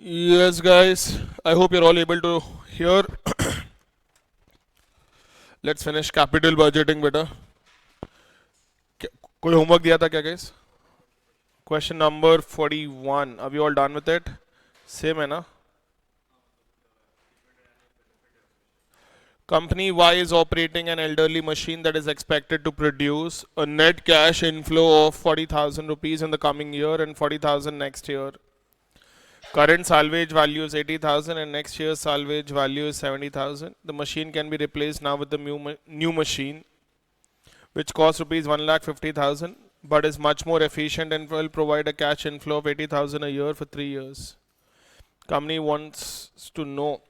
Yes, guys. I hope you're all able to hear. Let's finish capital budgeting, beta. कोई homework दिया था क्या, guys? Question number 41. Are we all done with it? Same है ना? Company Y is operating an elderly machine that is expected to produce a net cash inflow of 40,000 rupees in the coming year and 40,000 next year. Current salvage value is 80,000 and next year's salvage value is 70,000. The machine can be replaced now with the new machine, which costs rupees 1,50,000 but is much more efficient and will provide a cash inflow of 80,000 a year for 3 years. Company wants to know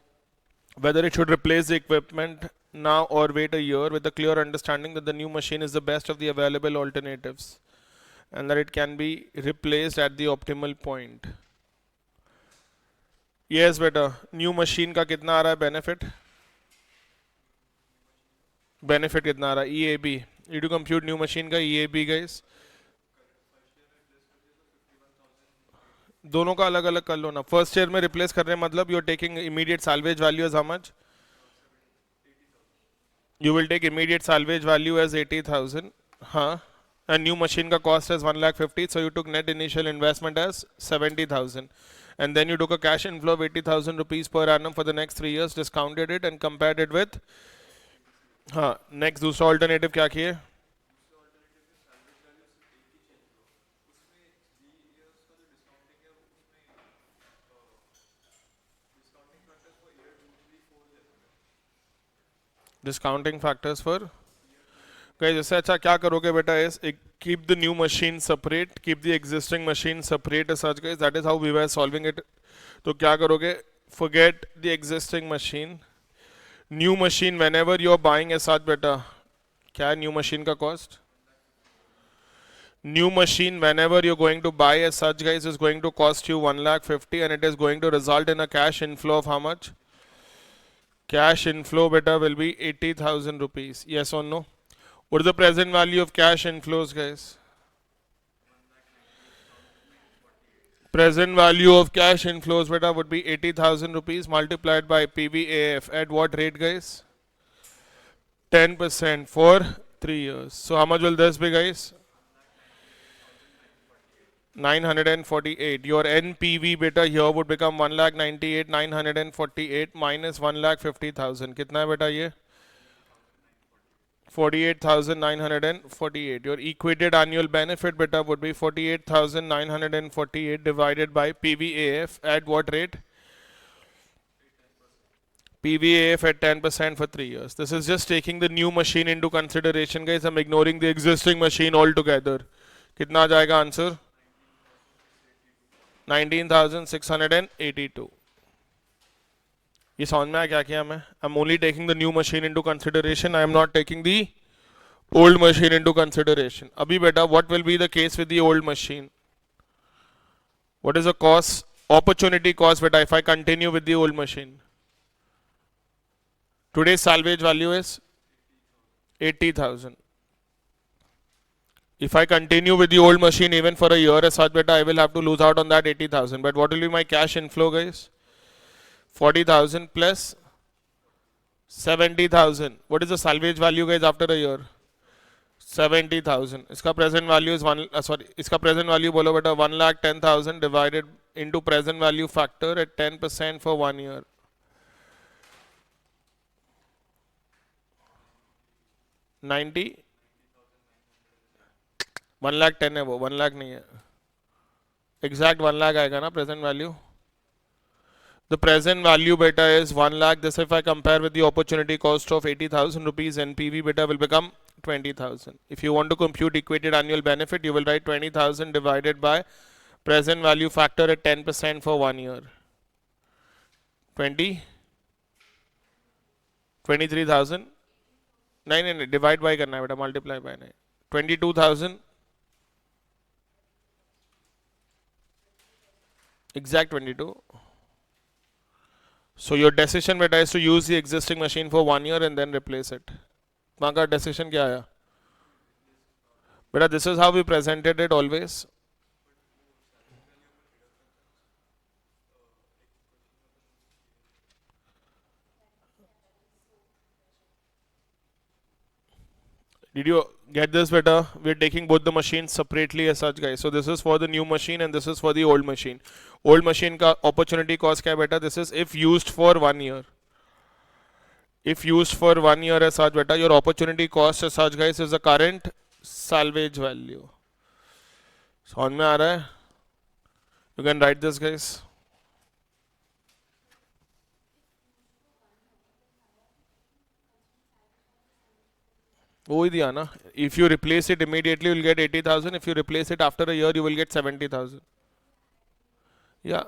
whether it should replace the equipment now or wait a year, with a clear understanding that the new machine is the best of the available alternatives and that it can be replaced at the optimal point. Yes, बेटा, new machine का कितना आ रहा है benefit? Benefit कितना आ रहा है? EAB. You to compute new machine का EAB, guys. दोनों का अलग अलग कर लो ना. फर्स्ट ईयर में रिप्लेस करने मतलब you are taking immediate salvage value as how much? You will take immediate salvage value as 80,000. हाँ. And new machine का cost as 1,50,000, so you took net initial investment as 70,000. And then you took a cash inflow of 80,000 rupees per annum for the next 3 years, discounted it and compared it with. हाँ. Next दूसरा alternative क्या किए? Discounting factors for. Guys, इससे अच्छा क्या करोगे बेटा is keep the new machine separate, keep the existing machine separate as such, guys. That is how we were solving it. तो क्या करोगे? Forget the existing machine. New machine whenever you are buying as such, बेटा क्या है new machine का cost? New machine whenever you're going to buy as such, guys, is going to cost you 1,50,000 and it is going to result in a cash inflow of how much? Cash inflow beta will be 80,000 rupees. Yes or no? What is the present value of cash inflows, guys? Present value of cash inflows beta would be 80,000 rupees multiplied by PVAF. At what rate, guys? 10% for 3 years. So how much will this be, guys? 948. Your NPV beta here would become 1,98,948 minus 1,50,000. कितना है बेटा ये? 48,948. Your equated annual benefit beta would be 48,948 divided by PVAF at what rate? PVAF at 10% for 3 years. This is just taking the new machine into consideration, guys. I'm ignoring the existing machine altogether. कितना आ जाएगा answer? 19,682. ये समझ में आया क्या किया मैं? I'm only taking the new machine into consideration. I am not taking the old machine into consideration. अभी बेटा, what will be the case with the old machine? What is the cost, opportunity cost beta, if I continue with the old machine? Today's salvage value is 80,000. If I continue with the old machine even for a year as such beta, I will have to lose out on that 80,000. But what will be my cash inflow, guys? 40,000 plus 70,000. What is the salvage value, guys, after a year? 70,000. इसका present value is इसका present value बोलो बेटा 1,10,000 divided into present value factor at 10% for 1 year. 90. 1,10,000 है वो, 1,00,000 नहीं है. Exact 1,00,000 आएगा ना present value. The present value beta is 1,00,000. This if I compare with the opportunity cost of 80,000 rupees, NPV beta will become 20,000. If you want to compute equated annual benefit, you will write 20,000 divided by present value factor at 10% for 1 year. 23,000. नहीं, divide by करना है बेटा, multiply by नहीं. 22,000. Exact 22. So your decision beta is to use the existing machine for 1 year and then replace it. वहाँ का decision क्या आया? Beta, this is how we presented it always. Did you get this better? We're taking both the machines separately as such, guys. So this is for the new machine and this is for the old machine. Old machine का opportunity cost क्या बेटा? This is if used for 1 year. If used for 1 year as such beta, your opportunity cost as such, guys, is the current salvage value. समझ में आ रहा है? You can write this, guys. वो ही दिया ना. If you replace it immediately, you will get 80,000. If you replace it after a year, you will get 70,000. Yeah.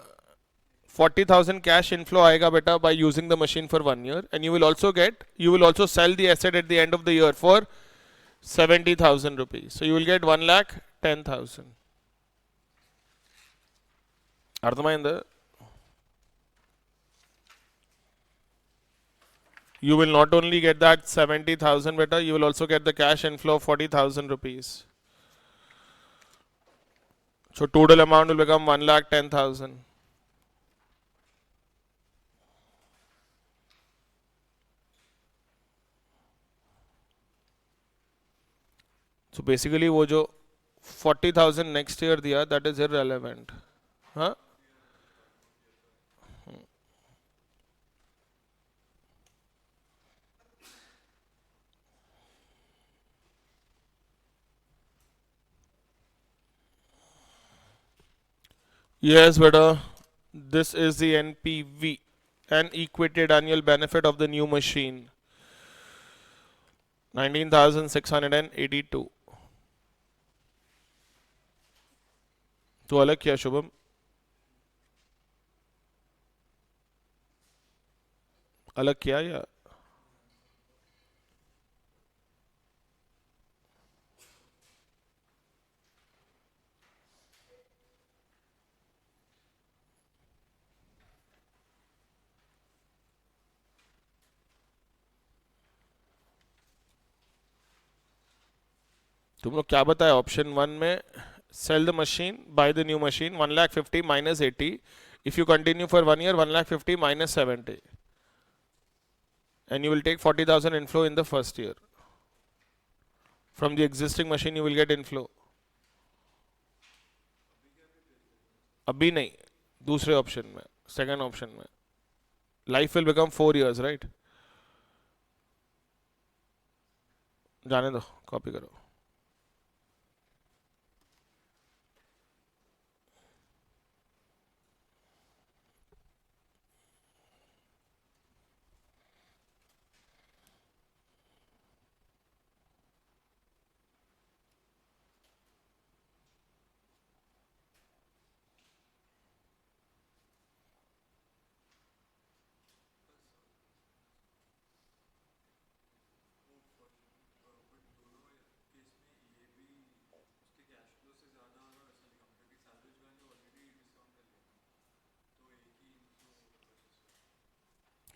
40,000 cash inflow आएगा बेटा by using the machine for 1 year, and you will also sell the asset at the end of the year for 70,000 rupees. So you will get 1,10,000. అర్థమైందా? You will not only get that 70,000 beta, you will also get the cash inflow of 40,000 rupees. So total amount will become 1,10,000. So basically वो जो 40,000 next year दिया, that is irrelevant. Huh? Yes, beta. This is the NPV, an equated annual benefit of the new machine. 19,682. तो अलग क्या शुभम? अलग क्या या? तुम लोग क्या बताया ऑप्शन 1 में? Sell the machine, buy the new machine, 1,50,000 minus 80. If you continue for 1 year, 1,50,000 minus 70. And you will take 40,000 inflow in the first year. From the existing machine, you will get inflow. अभी नहीं, दूसरे option में, second option में. Life will become 4 years, right? जाने दो, copy करो.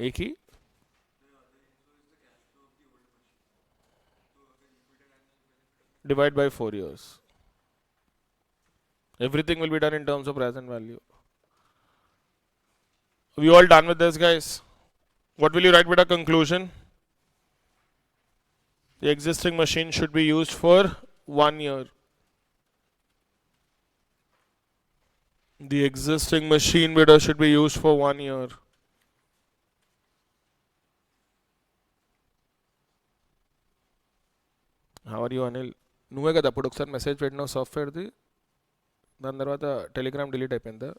एक ही divide by 4 years. Everything will be done in terms of present value. We all done with this, guys? What will you write with a conclusion? The existing machine should be used for 1 year. The existing machine beta should be used for 1 year. How are you, Anil? నువ్వే కదా అప్పుడు ఒకసారి message పెట్టినావు సాఫ్ట్వేర్ది, దాని తర్వాత Telegram delete అయిపోయిందా?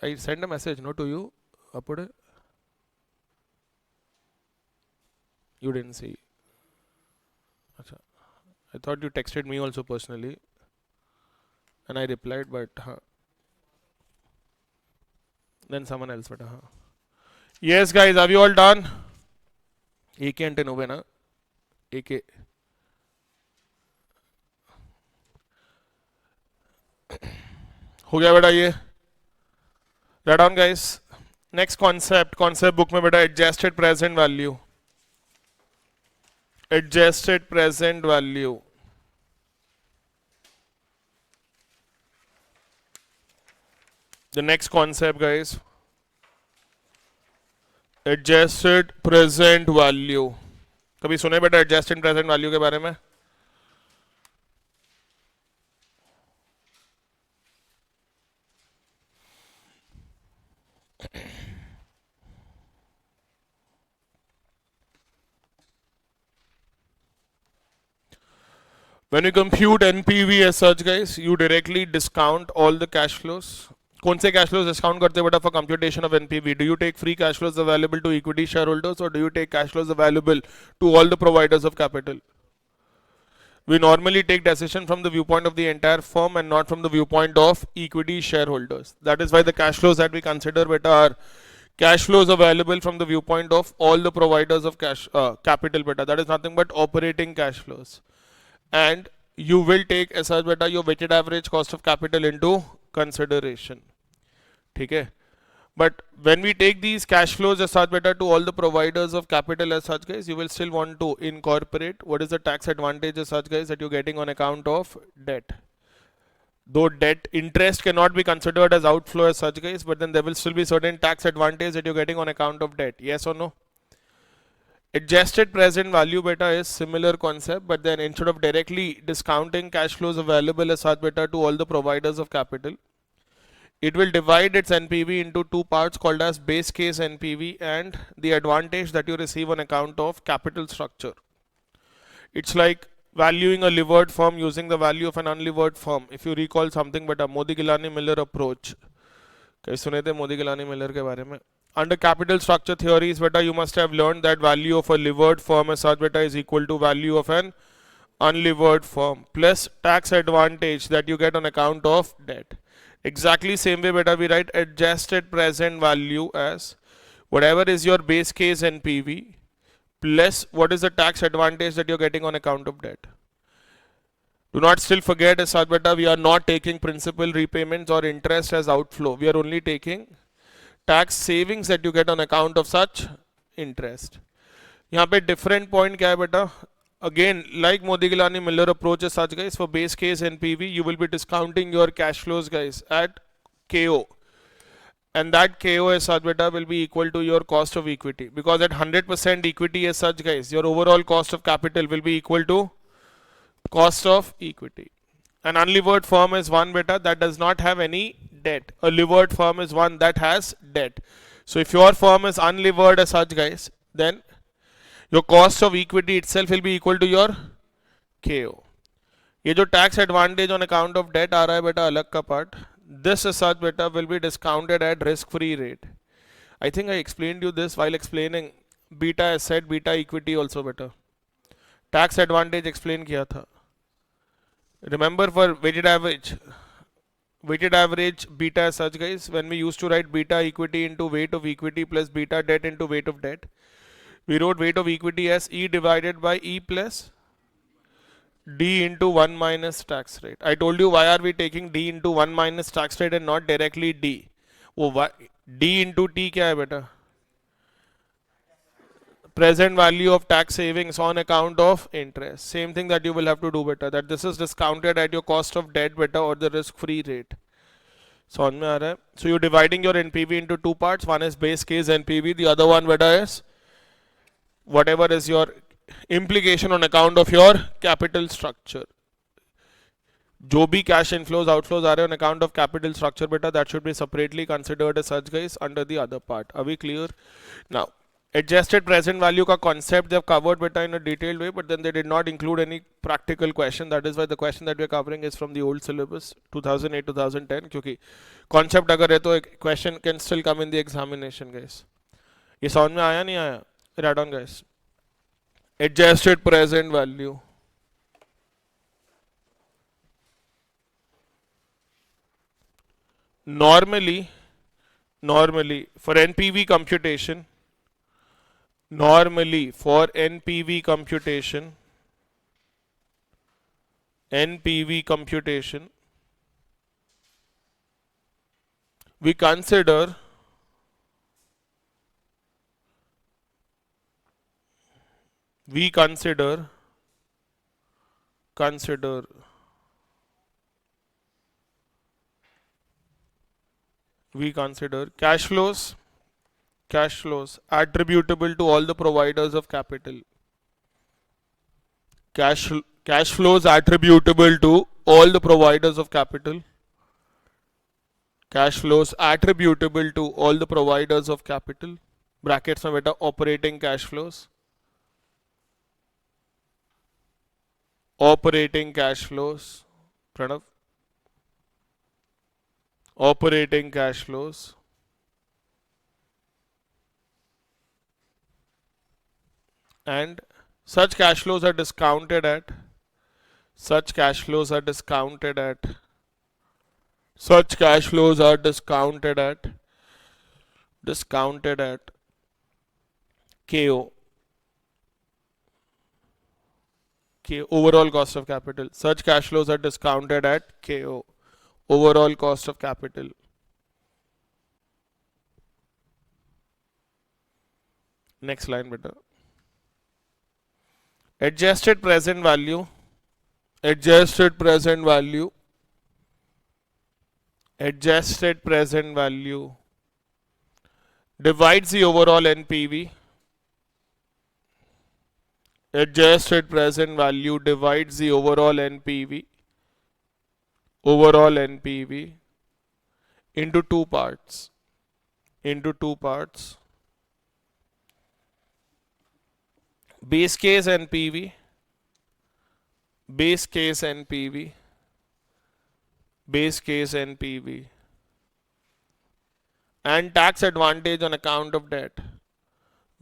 I sent a message no to you అప్పుడే. You didn't see. Achha. I thought you texted me also personally and I replied, but then someone else, but yes, guys, have you all done? AK ante nuvena AK हो गया बेटा ये. Write down, guys. Next concept book में बेटा adjusted present value. Adjusted present value. The next concept, guys. Adjusted present value. कभी सुने बेटा adjusted present value के बारे में? When you compute NPV as such, guys, you directly discount all the cash flows. कौन से cash flows discount करते हो बेटा for computation of NPV? Do you take free cash flows available to equity shareholders or do you take cash flows available to all the providers of capital? We normally take decision from the viewpoint of the entire firm and not from the viewpoint of equity shareholders. That is why the cash flows that we consider better are cash flows available from the viewpoint of all the providers of capital better. That is nothing but operating cash flows. And you will take as such better your weighted average cost of capital into consideration. Okay? But when we take these cash flows as such better to all the providers of capital as such, guys, you will still want to incorporate what is the tax advantage as such, guys, that you're getting on account of debt. Though debt interest cannot be considered as outflow as such, guys, but then there will still be certain tax advantage that you're getting on account of debt. Yes or no? Adjusted present value beta is similar concept, but then instead of directly discounting cash flows available as such beta to all the providers of capital, it will divide its NPV into two parts called as base case NPV and the advantage that you receive on account of capital structure. It's like valuing a levered firm using the value of an unlevered firm. If you recall something but a Modi-Gilani-Miller approach. कैसे सुने थे Modi-Gilani-Miller के बारे में? Under capital structure theories, beta, you must have learned that value of a levered firm as such beta is equal to value of an unlevered firm plus tax advantage that you get on account of debt. Exactly same way beta we write adjusted present value as whatever is your base case NPV plus what is the tax advantage that you're getting on account of debt. Do not still forget as such beta we are not taking principal repayments or interest as outflow. We are only taking tax savings that you get on account of such interest. यहाँ पे different point क्या है बेटा? Again, like Modi-Gilani-Miller approach as such, guys, for base case NPV, you will be discounting your cash flows, guys, at KO. And that KO as such, beta, will be equal to your cost of equity. Because at 100% equity as such, guys, your overall cost of capital will be equal to cost of equity. An unlevered firm is one beta that does not have any debt. A levered firm is one that has debt. So if your firm is unlevered as such, guys, then your cost of equity itself will be equal to your KO. ये जो tax advantage on account of debt आ रहा है बेटा अलग का part, this as such beta will be discounted at risk-free rate. I think I explained you this while explaining beta asset, beta equity also beta. Tax advantage explain किया था. Remember for weighted average beta as such, guys, when we used to write beta equity into weight of equity plus beta debt into weight of debt, we wrote weight of equity as E divided by E plus D into 1 minus tax rate. I told you why are we taking D into 1 minus tax rate and not directly D. वो D into T क्या है बेटा? Present value of tax savings on account of interest. Same thing that you will have to do better. That this is discounted at your cost of debt better or the risk-free rate. So you're dividing your NPV into two parts. One is base case NPV. The other one better is whatever is your implication on account of your capital structure. जो भी cash inflows, outflows are on account of capital structure better, that should be separately considered as such, guys, under the other part. Are we clear? Now, adjusted present value का concept they've covered better in a detailed way, but then they did not include any practical question. That is why the question that we're covering is from the old syllabus 2008-2010. क्योंकि concept अगर है तो question can still come in the examination, guys. ये समझ में आया नहीं आया? Write down, guys. Adjusted present value. Normally for NPV computation, we consider cash flows attributable to all the providers of capital. cash flows attributable to all the providers of capital. Cash flows attributable to all the providers of capital. Brackets में बेटा operating cash flows. Operating cash flows. Pranav. Operating cash flows. And such cash flows are discounted at such cash flows are discounted at KO. Overall cost of capital. Such cash flows are discounted at KO. Overall cost of capital. Next line better. Adjusted present value divides the overall NPV. Adjusted present value divides the overall NPV into two parts. Base case NPV and tax advantage on account of debt.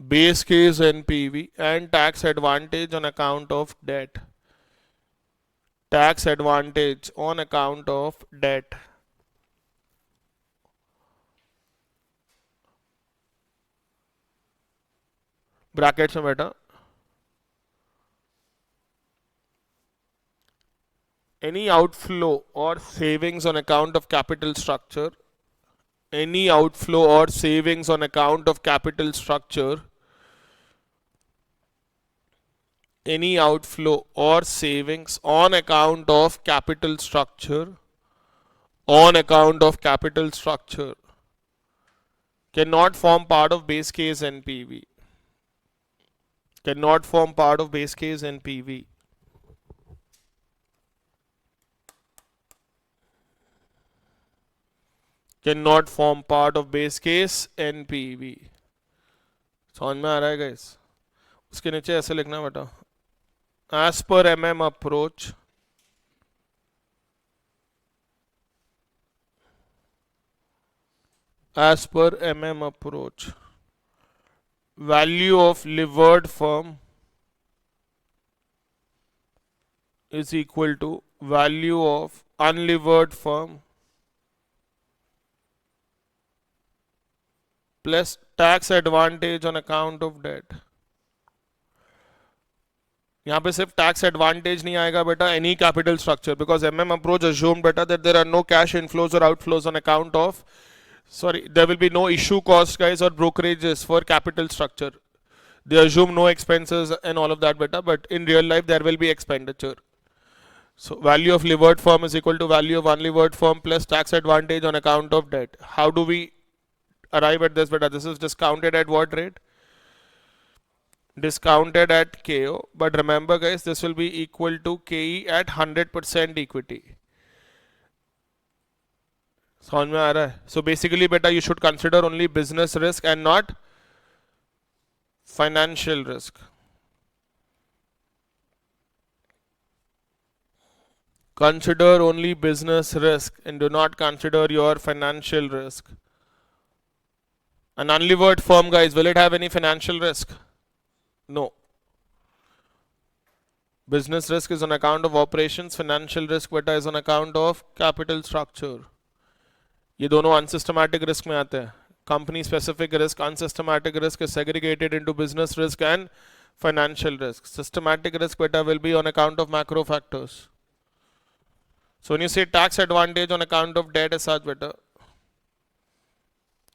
Base case NPV and tax advantage on account of debt. Tax advantage on account of debt. Brackets में बेटा any outflow or savings on account of capital structure. Any outflow or savings on account of capital structure. Any outflow or savings on account of capital structure. Cannot form part of base case NPV. Cannot form part of base case NPV. Cannot form part of base case NPV. समझ में आ रहा है guys? उसके नीचे ऐसे लिखना बेटा. As per MM approach, value of levered firm is equal to value of unlevered firm plus tax advantage on account of debt. यहाँ पे सिर्फ टैक्स एडवांटेज नहीं आएगा बेटा, any capital structure, because MM approach assumed बेटा that there are no cash inflows or outflows on account of, there will be no issue cost guys or brokerages for capital structure. They assume no expenses and all of that beta, but in real life there will be expenditure. So value of levered firm is equal to value of unlevered firm plus tax advantage on account of debt. How do we arrive at this beta? This is discounted at what rate? Discounted at KO, but remember guys, this will be equal to KE at 100% equity. समझ में आ रहा है? So basically beta, you should consider only business risk and not financial risk. Consider only business risk and do not consider your financial risk. An unlevered firm guys, will it have any financial risk? No. Business risk is on account of operations, financial risk beta is on account of capital structure. ये दोनों unsystematic risk में आते हैं. Company specific risk, unsystematic risk is segregated into business risk and financial risk. Systematic risk beta will be on account of macro factors. So when you say tax advantage on account of debt as such beta,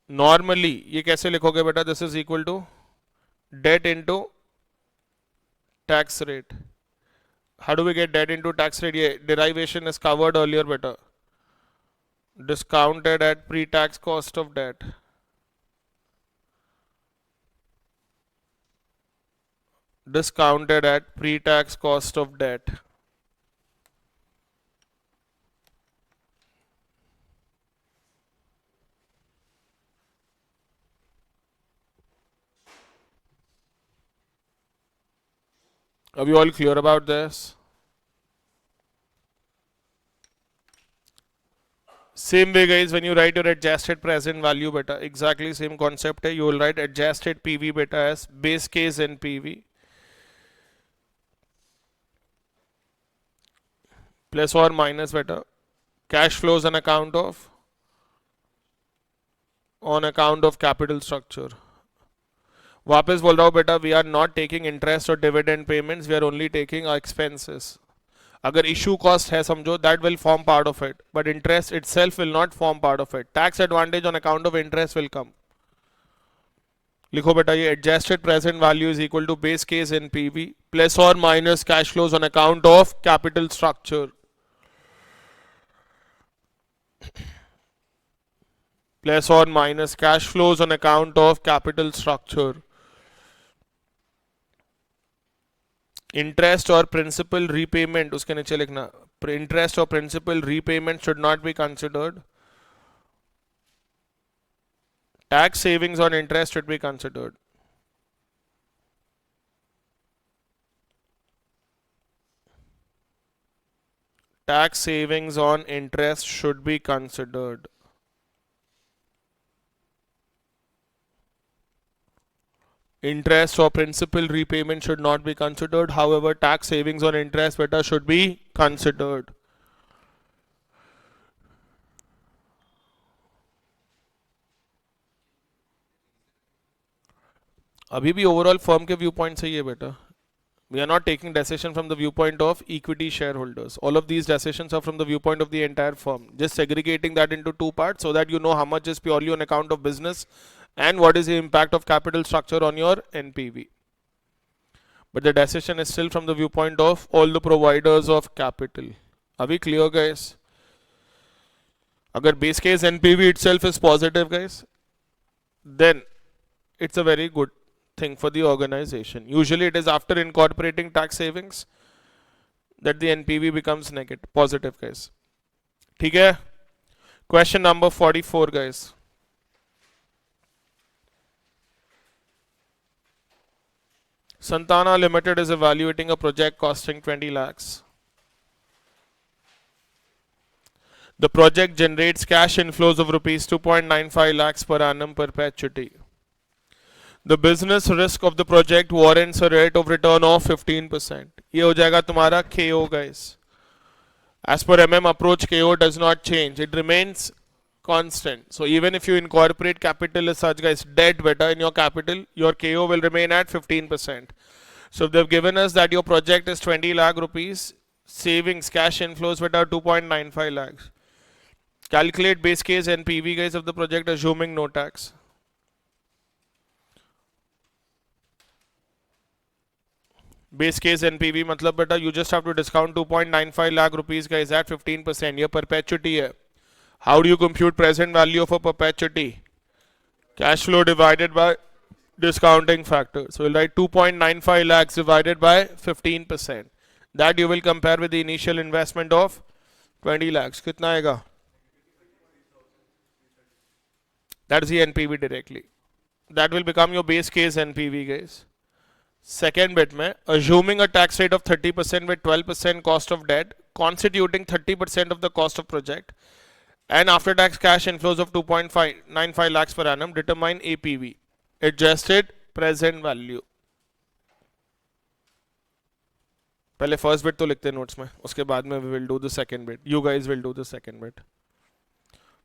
normally ये कैसे लिखोगे बेटा? This is equal to debt into tax rate. How do we get debt into tax rate? ये derivation is covered earlier beta. Discounted at pre-tax cost of debt. discounted at pre-tax cost of debt. Are we all clear about this? Same way guys, when you write your adjusted present value beta, exactly same concept hai. You will write adjusted PV beta as base case NPV plus or minus beta cash flows on account of capital structure. वापस बोल रहा हूँ बेटा, we are not taking interest or dividend payments, we are only taking our expenses. अगर issue cost है समझो, that will form part of it, but interest itself will not form part of it. Tax advantage on account of interest will come. लिखो बेटा, ये adjusted present value is equal to base case NPV plus or minus cash flows on account of capital structure plus or minus cash flows on account of capital structure. Interest or principal repayment उसके नीचे लिखना, interest or principal repayment should not be considered. Tax savings on interest should be considered. Tax savings on interest should be considered. Interest or principal repayment should not be considered. However, tax savings on interest beta should be considered. अभी भी overall firm के view point से ही है बेटा. We are not taking decision from the viewpoint of equity shareholders. All of these decisions are from the viewpoint of the entire firm. Just segregating that into two parts so that you know how much is purely on account of business and what is the impact of capital structure on your NPV. But the decision is still from the viewpoint of all the providers of capital. Are we clear guys? Agar base case NPV itself is positive guys, then it's a very good thing for the organization. Usually it is after incorporating tax savings that the NPV becomes negative, positive guys. ठीक है? Question number 44 guys. Santana Limited is evaluating a project costing 20 lakhs. The project generates cash inflows of rupees 2.95 lakhs per annum perpetuity. The business risk of the project warrants a rate of return of 15%. ये हो जाएगा तुम्हारा KO guys. As per approach, KO does not change. It remains constant. So even if you incorporate capital as such guys, debt beta in your capital, your KO will remain at 15%. So if they've given us that your project is 20 lakh rupees, savings cash inflows beta 2.95 lakhs. Calculate base case NPV guys of the project assuming no tax. Base case NPV मतलब बेटा you just have to discount 2.95 lakh rupees guys at 15%. ये perpetuity है. How do you compute present value of a perpetuity? Cash flow divided by discounting factor. So we'll write 2.95 lakhs divided by 15%. That you will compare with the initial investment of 20 lakhs. कितना आएगा? That is the NPV directly. That will become your base case NPV guys. Second bit में, assuming a tax rate of 30% with 12% cost of debt, constituting 30% of the cost of project, and after tax cash inflows of 2.95 lakhs per annum, determine APV, adjusted present value. पहले first bit तो लिखते notes में, उसके बाद में we will do the second bit. You guys will do the second bit.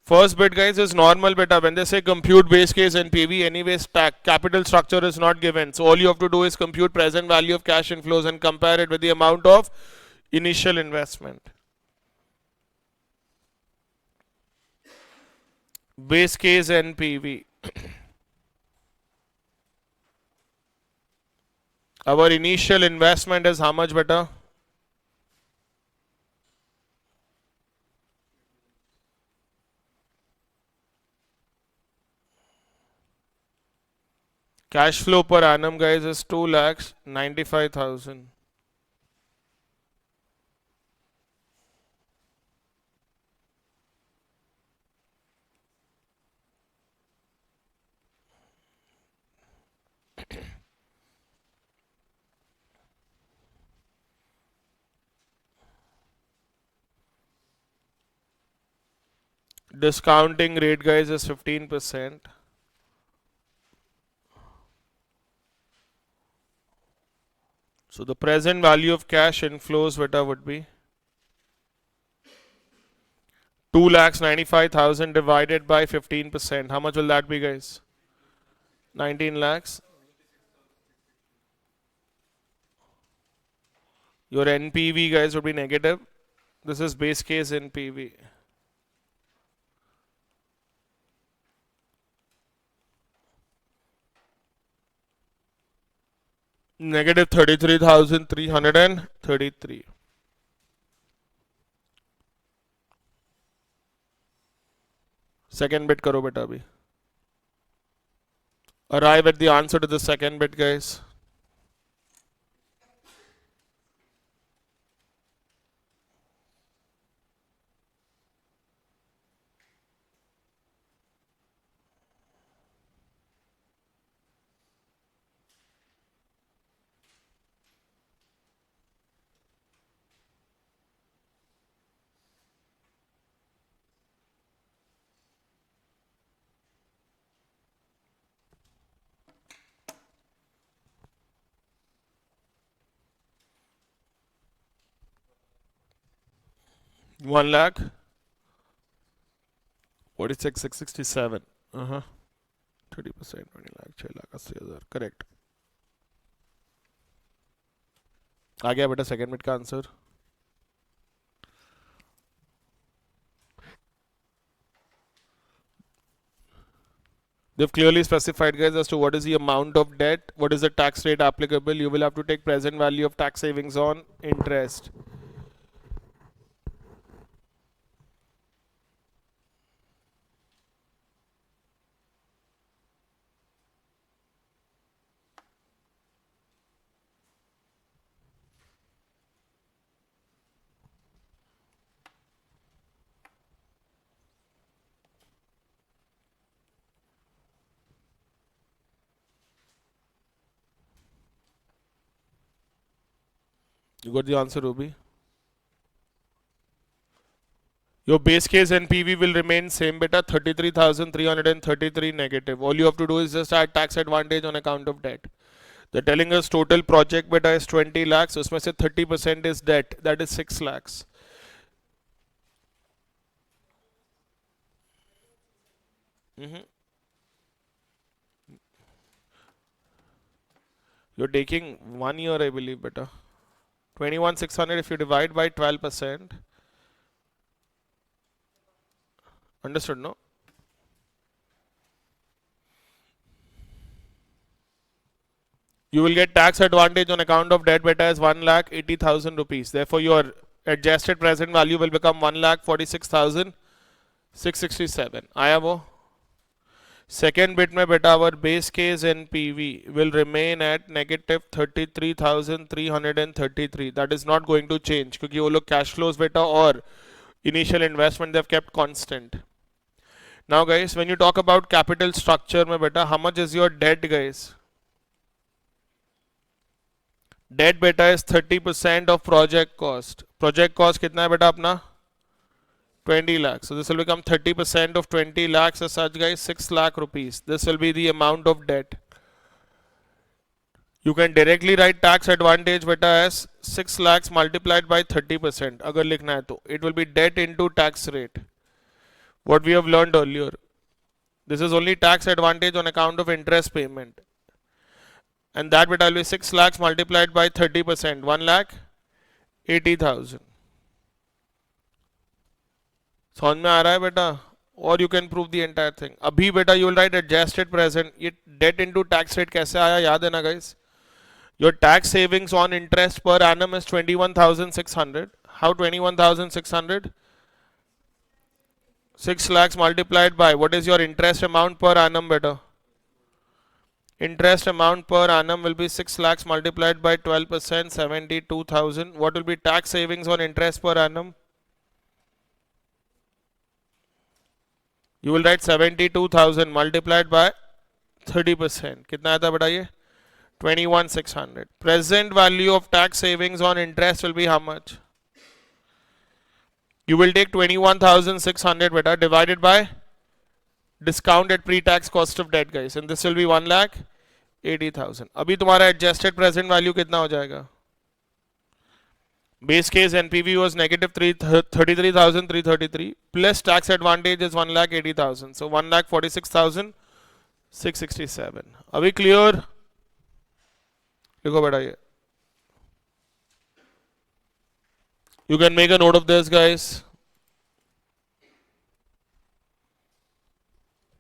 First bit guys is normal beta. When they say compute base case NPV, anyways capital structure is not given. So all you have to do is compute present value of cash inflows and compare it with the amount of initial investment. Base case NPV. Our initial investment is how much beta? Cash flow per annum, guys, is 2,95,000. Discounting rate, guys, is 15%. So the present value of cash inflows beta would be 2,95,000 divided by 15%. How much will that be, guys? 19 lakhs. Your NPV, guys, would be negative. This is base case NPV. Negative 33,333. Second bit karo beta abhi. Arrive at the answer to the second bit, guys. One lakh. 46,667. 30%. 20 lakh. 6 lakh 80,000. Correct. आ गया बेटा second bit का answer. They've clearly specified, guys, as to what is the amount of debt, what is the tax rate applicable. You will have to take present value of tax savings on interest. You got the answer, Ruby? Your base case NPV will remain same beta, 33,333 negative. All you have to do is just add tax advantage on account of debt. They're telling us total project beta is 20 lakhs. उसमें से 30% is debt. That is 6 lakhs. You're taking 1 year, I believe, beta. 21,600 if you divide by 12%. Understood, no? You will get tax advantage on account of debt beta as 1,80,000 rupees. Therefore, your adjusted present value will become 1,46,667. आया वो? Second bit में beta our base case NPV will remain at negative 33,333. That is not going to change क्योंकि वो लोग cash flows beta और initial investment they have kept constant. Now guys, when you talk about capital structure में beta, how much is your debt, guys? Debt beta is 30% of project cost. Project cost कितना है बेटा अपना? 20 lakhs. So this will become 30% of 20 lakhs as such, guys, 6 lakh rupees. This will be the amount of debt. You can directly write tax advantage beta as 6 lakhs multiplied by 30%. अगर लिखना है तो it will be debt into tax rate. What we have learned earlier. This is only tax advantage on account of interest payment. And that beta will be 6 lakhs multiplied by 30%. 1,80,000. समझ में आ रहा है बेटा? Or you can prove the entire thing. अभी बेटा you will write adjusted present. ये debt into tax rate कैसे आया याद है ना guys? Your tax savings on interest per annum is 21,600. How 21,600? 6 lakhs multiplied by what is your interest amount per annum beta? Interest amount per annum will be 6 lakhs multiplied by 12%, 72,000. What will be tax savings on interest per annum? You will write 72,000 multiplied by 30%. कितना आता बेटा ये? 21,600. Present value of tax savings on interest will be how much? You will take 21,600 beta divided by discounted pre-tax cost of debt guys, and this will be 1,80,000. अभी तुम्हारा adjusted present value कितना हो जाएगा? Base case NPV was negative 33,333 plus tax advantage is 1,80,000. So 1,46,667. अभी clear? लिखो बेटा ये. You can make a note of this guys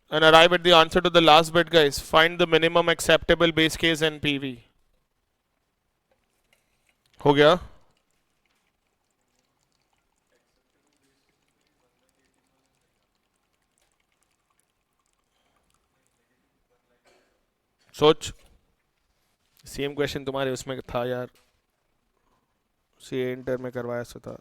and arrive at the answer to the last bit guys. Find the minimum acceptable base case NPV. हो गया? सोच. Same question तुम्हारे उसमें था यार, सीए इंटर में करवाया सा था.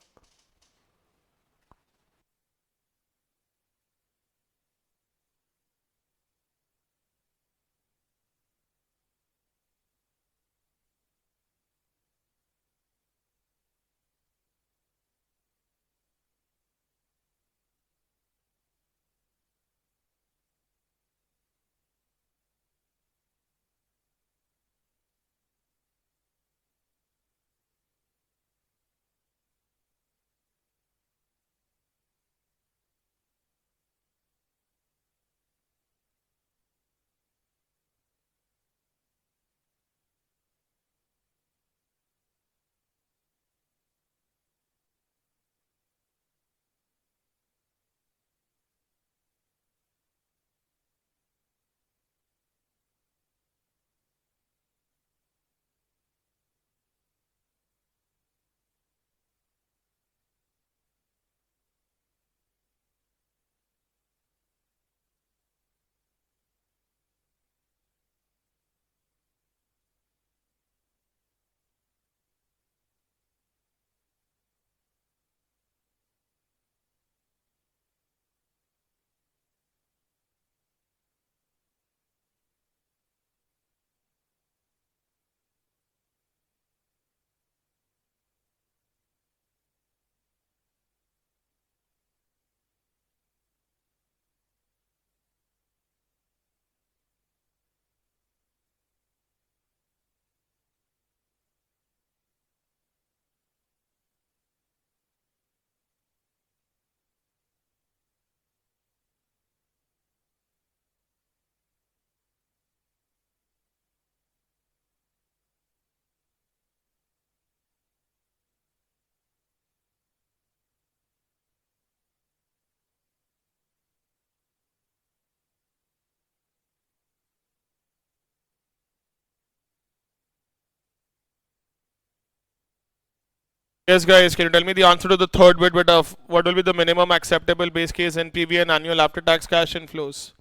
Yes guys, can you tell me the answer to the third bit of what will be the minimum acceptable base case NPV and annual after tax cash inflows?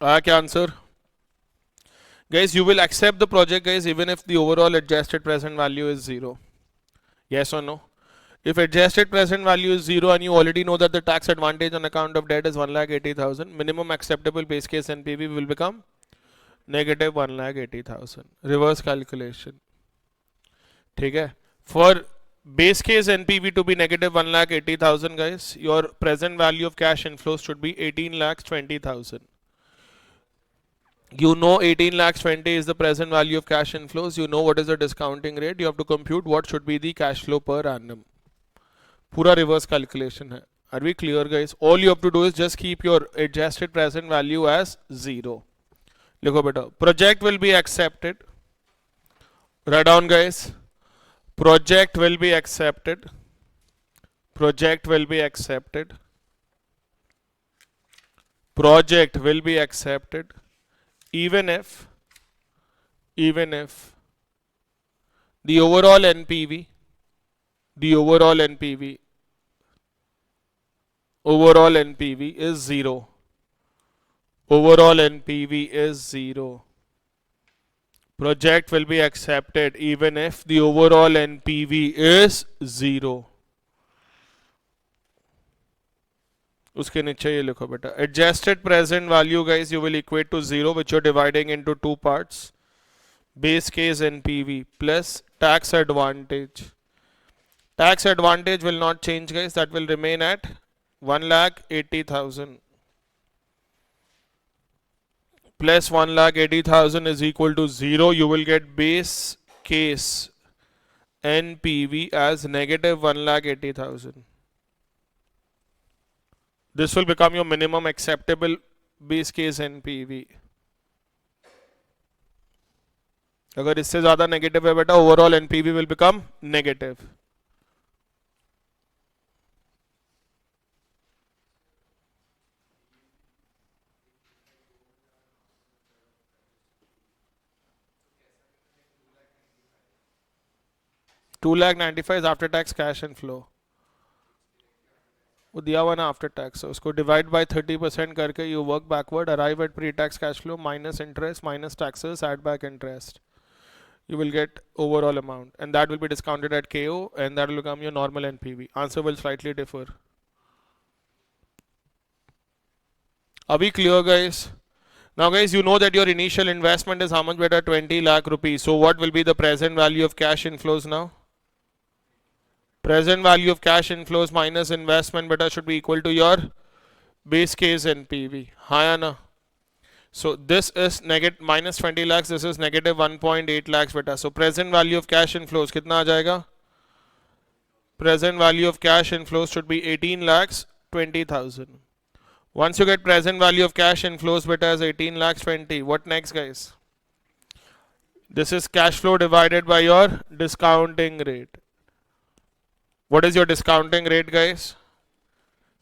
क्या answer? Guys, you will accept the project guys even if the overall adjusted present value is 0. Yes or no? If adjusted present value is 0 and you already know that the tax advantage on account of debt is 1,80,000, minimum acceptable base case NPV will become negative 1,80,000. Reverse calculation. ठीक है? For base case NPV to be negative 1,80,000 guys, your present value of cash inflows should be 18,20,000. You know 18 lakhs 20 is the present value of cash inflows. You know what is the discounting rate. You have to compute what should be the cash flow per annum. Pura reverse calculation hai. Are we clear guys? All you have to do is just keep your adjusted present value as 0. Likho beta. Project will be accepted Write down, guys. Project will be accepted. Project will be accepted. Project will be accepted even if the overall NPV overall NPV is 0. Overall NPV is 0. Project will be accepted even if the overall NPV is 0. उसके नीचे ये लिखो बेटा. Adjusted present value, guys, you will equate to 0, which you're dividing into two parts. Base case NPV plus tax advantage. Tax advantage will not change, guys. That will remain at 1,80,000 plus 1,80,000 is equal to 0. You will get base case NPV as negative 1,80,000. This will become your minimum acceptable base case NPV. अगर इससे ज़्यादा negative है बेटा, overall NPV will become negative. $2,95,000 after tax cash and flow. वो दिया हुआ ना after tax, उसको डिवाइड बाय 30% करके you work backward, arrive at pre tax cash flow minus interest minus taxes, add back interest. You will get overall amount, and that will be discounted at KO, and that will become your normal NPV. Answer will slightly differ. Are we clear, guys? Now, guys, you know that your initial investment is how much better? 20 lakh rupees. So what will be the present value of cash inflows now? Present value of cash inflows minus investment beta should be equal to your base case NPV. Hi, Anna. So this is negative minus 20 lakhs. This is negative 1.8 lakhs beta. So present value of cash inflows कितना आ जाएगा? Present value of cash inflows should be 18 lakhs 20,000. Once you get present value of cash inflows beta as 18 lakhs 20, what next, guys? This is cash flow divided by your discounting rate. What is your discounting rate, guys?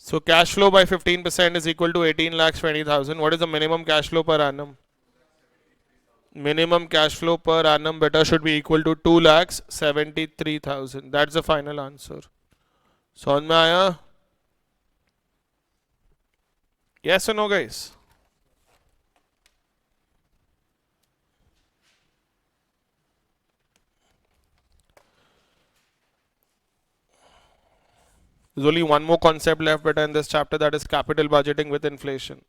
So cash flow by 15% is equal to 18 lakhs 20,000. What is the minimum cash flow per annum? Minimum cash flow per annum beta should be equal to 2 lakhs 73,000. That's the final answer. समझ में आया? Yes or no, guys? There's only one more concept left beta in this chapter, that is capital budgeting with inflation.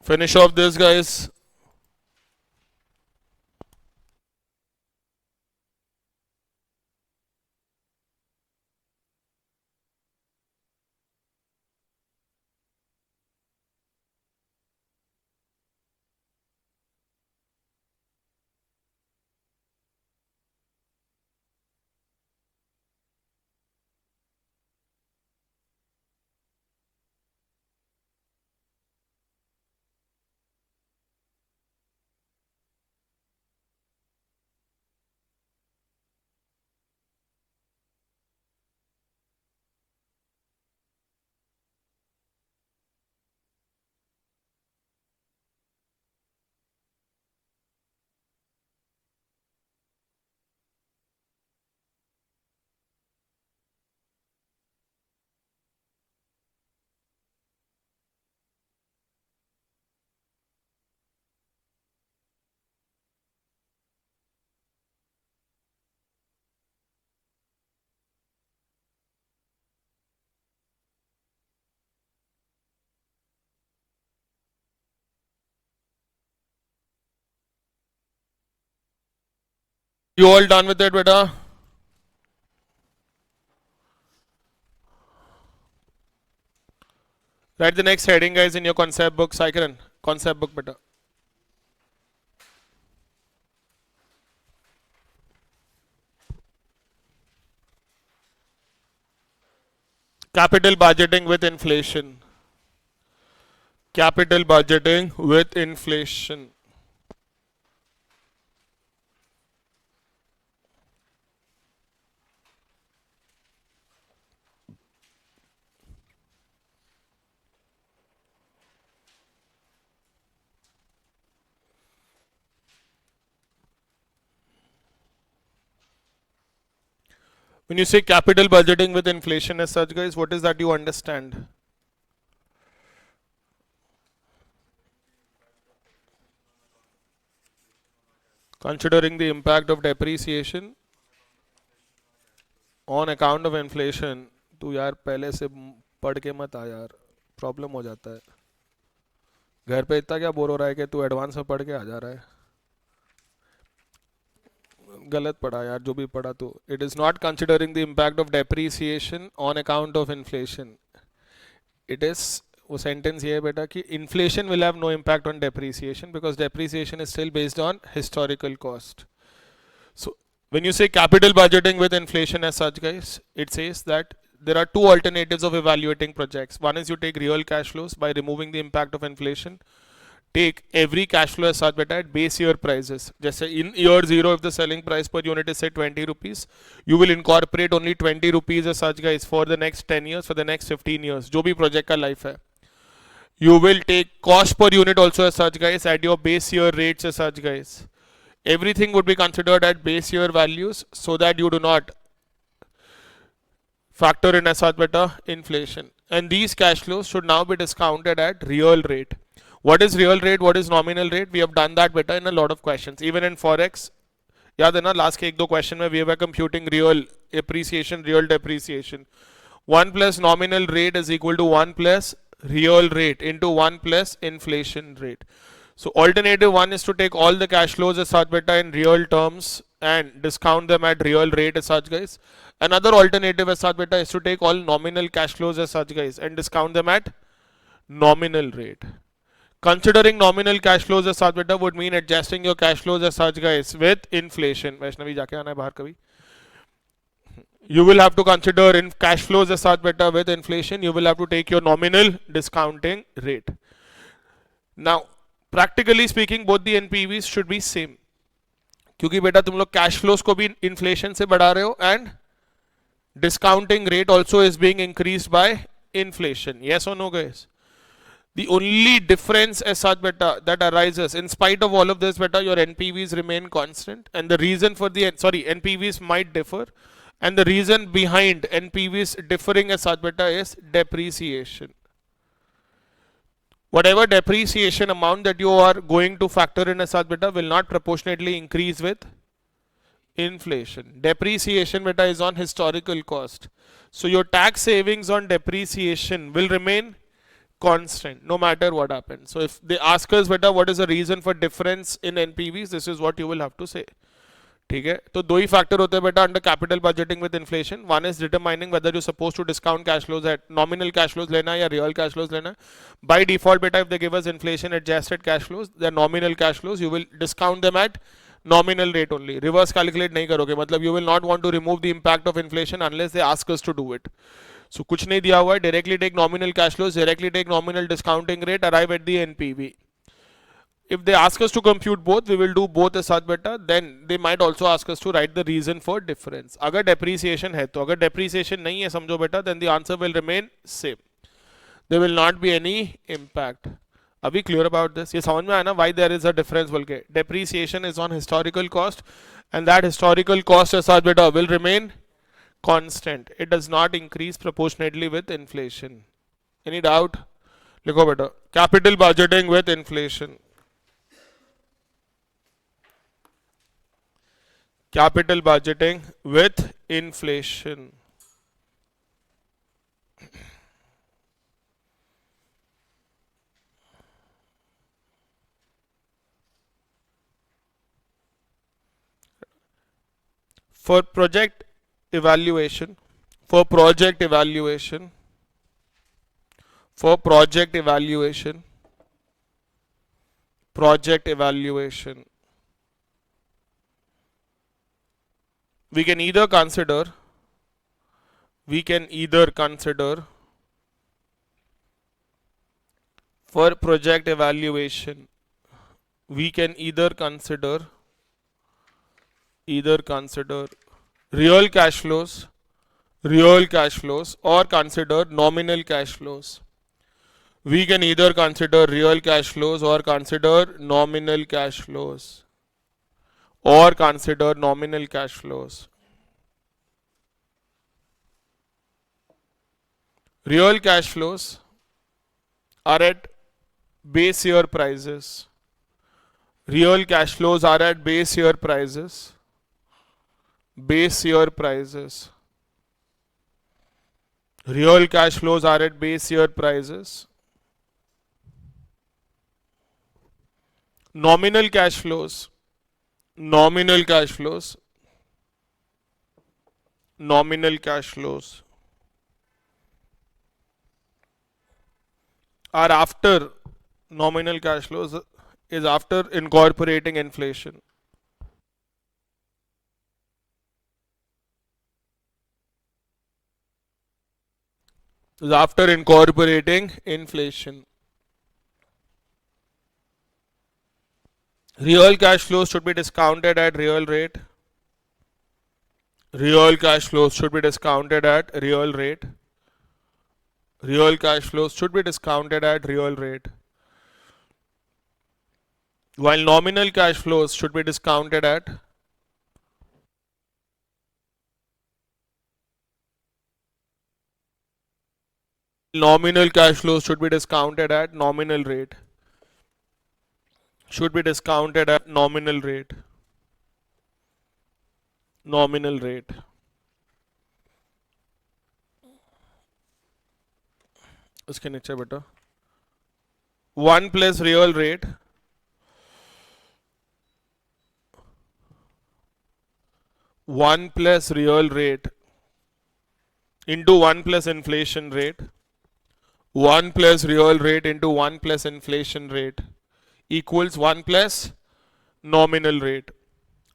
Finish off this, guys. You all done with it, beta? Write the next heading, guys, in your concept book. Saikaran, concept book, beta. Capital budgeting with inflation. Capital budgeting with inflation. When you say capital budgeting with inflation as such, guys, what is that you understand? Considering the impact of depreciation on account of inflation. तू यार पहले से पढ़ के मत आ यार, problem हो जाता है. घर पे इतना क्या बोर हो रहा है कि तू एडवांस में पढ़ के आ जा रहा है. गलत पढ़ा यार, जो भी पढ़ा तो. It is not considering the impact of depreciation on account of inflation. It is, वो सेंटेंस ये है बेटा कि inflation will have no impact on depreciation because depreciation is still based on historical cost. So when you say capital budgeting with inflation as such, guys, it says that there are two alternatives of evaluating projects. One is you take real cash flows by removing the impact of inflation. Take every cash flow as such beta at base year prices. Just say in year 0, if the selling price per unit is say 20 rupees, you will incorporate only 20 rupees as such, guys, for the next 10 years, for the next 15 years. जो भी project का life है. You will take cost per unit also as such, guys, at your base year rates as such, guys. Everything would be considered at base year values so that you do not factor in as such beta inflation. And these cash flows should now be discounted at real rate. What is real rate? What is nominal rate? We have done that beta in a lot of questions. Even in Forex, याद है ना last के एक दो question में we were computing real appreciation, real depreciation. 1 plus nominal rate is equal to 1 plus real rate into 1 plus inflation rate. So alternative one is to take all the cash flows as such beta in real terms and discount them at real rate as such, guys. Another alternative as such beta is to take all nominal cash flows as such, guys, and discount them at nominal rate. Considering nominal cash flows as such beta would mean adjusting your cash flows as such, guys, with inflation. Vaishnavi जाके आना है बाहर कभी. You will have to consider in cash flows as such beta with inflation. You will have to take your nominal discounting rate. Now, practically speaking, both the NPVs should be same. क्योंकि बेटा तुम लोग cash flows को भी inflation से बढ़ा रहे हो and discounting rate also is being increased by inflation. Yes और no guys? The only difference as such beta that arises in spite of all of this beta, your NPVs remain constant, and the reason for the NPVs might differ, and the reason behind NPVs differing as such beta is depreciation. Whatever depreciation amount that you are going to factor in as such beta will not proportionately increase with inflation. Depreciation beta is on historical cost, so your tax savings on depreciation will remain constant no matter what happens. So if they ask us beta what is the reason for difference in NPVs, this is what you will have to say. ठीक है, तो दो ही factor होते हैं बेटा under capital budgeting with inflation. One is determining whether you suppose to discount cash flows at nominal cash flows लेना है या रियल कैश फ्लोज लेना है. बाय डिफॉल्ट बेटा if they give us inflation adjusted cash flows, the nominal cash flows, you will discount them at nominal rate only. Reverse calculate नहीं करोगे, मतलब you will not want to remove the impact of inflation unless they ask us to do it. So कुछ नहीं दिया हुआ है, directly take nominal cash flows, directly take nominal discounting rate, arrive at the NPV. If they ask us to compute both, we will do both as such beta. Then they might also ask us to write the reason for difference. अगर depreciation है तो, अगर depreciation नहीं है समझो बेटा, then the answer will remain same. There will not be any impact. Are we clear about this? ये समझ में आया ना why there is a difference बोल के? Depreciation is on historical cost, and that historical cost as such beta will remain constant. It does not increase proportionately with inflation. Any doubt? लिखो बेटा. Capital budgeting with inflation. Capital budgeting with inflation. For project evaluation, for project evaluation, for project evaluation, project evaluation, we can either consider we can either consider for project evaluation, we can either consider real cash flows, or consider nominal cash flows. We can either consider real cash flows or consider nominal cash flows or consider nominal cash flows. Real cash flows are at base year prices. Real cash flows are at base year prices. Base year prices. Real cash flows are at base year prices. Nominal cash flows. Nominal cash flows. Nominal cash flows are after nominal cash flows is after incorporating inflation. Is after incorporating inflation. Real cash flows should be discounted at real rate. Real cash flows should be discounted at real rate. Real cash flows should be discounted at real rate. While nominal cash flows should be discounted at nominal cash flows should be discounted at nominal rate. Should be discounted at nominal rate. Nominal rate. उसके नीचे बेटा 1 plus real rate one plus real rate into 1 plus inflation rate. 1 plus real rate into 1 plus inflation rate equals 1 plus nominal rate.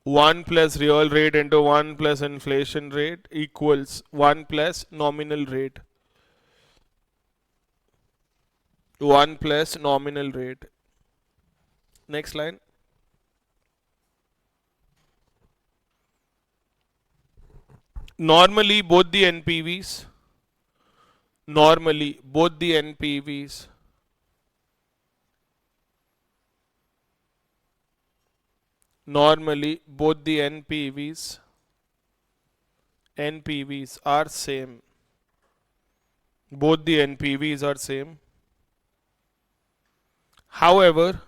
1 plus real rate into 1 plus inflation rate equals 1 plus nominal rate. 1 plus nominal rate. Next line. Normally both the NPVs normally both the NPVs are same. Both the NPVs are same. However,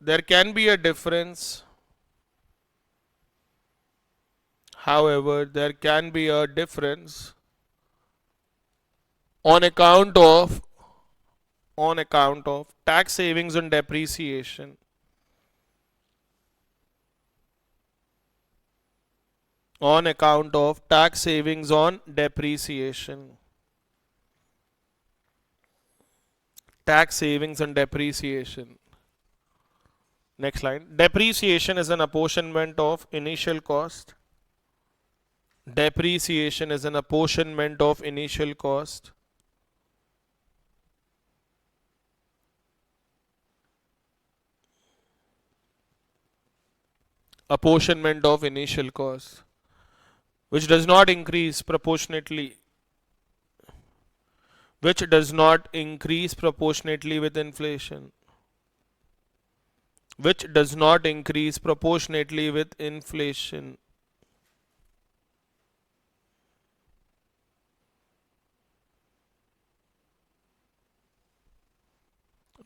there can be a difference. However, there can be a difference on account of tax savings and depreciation. On account of tax savings on depreciation. Tax savings and depreciation. Next line. Depreciation is an apportionment of initial cost. Depreciation is an apportionment of initial cost. Apportionment of initial cost, which does not increase proportionately. Which does not increase proportionately with inflation. Which does not increase proportionately with inflation.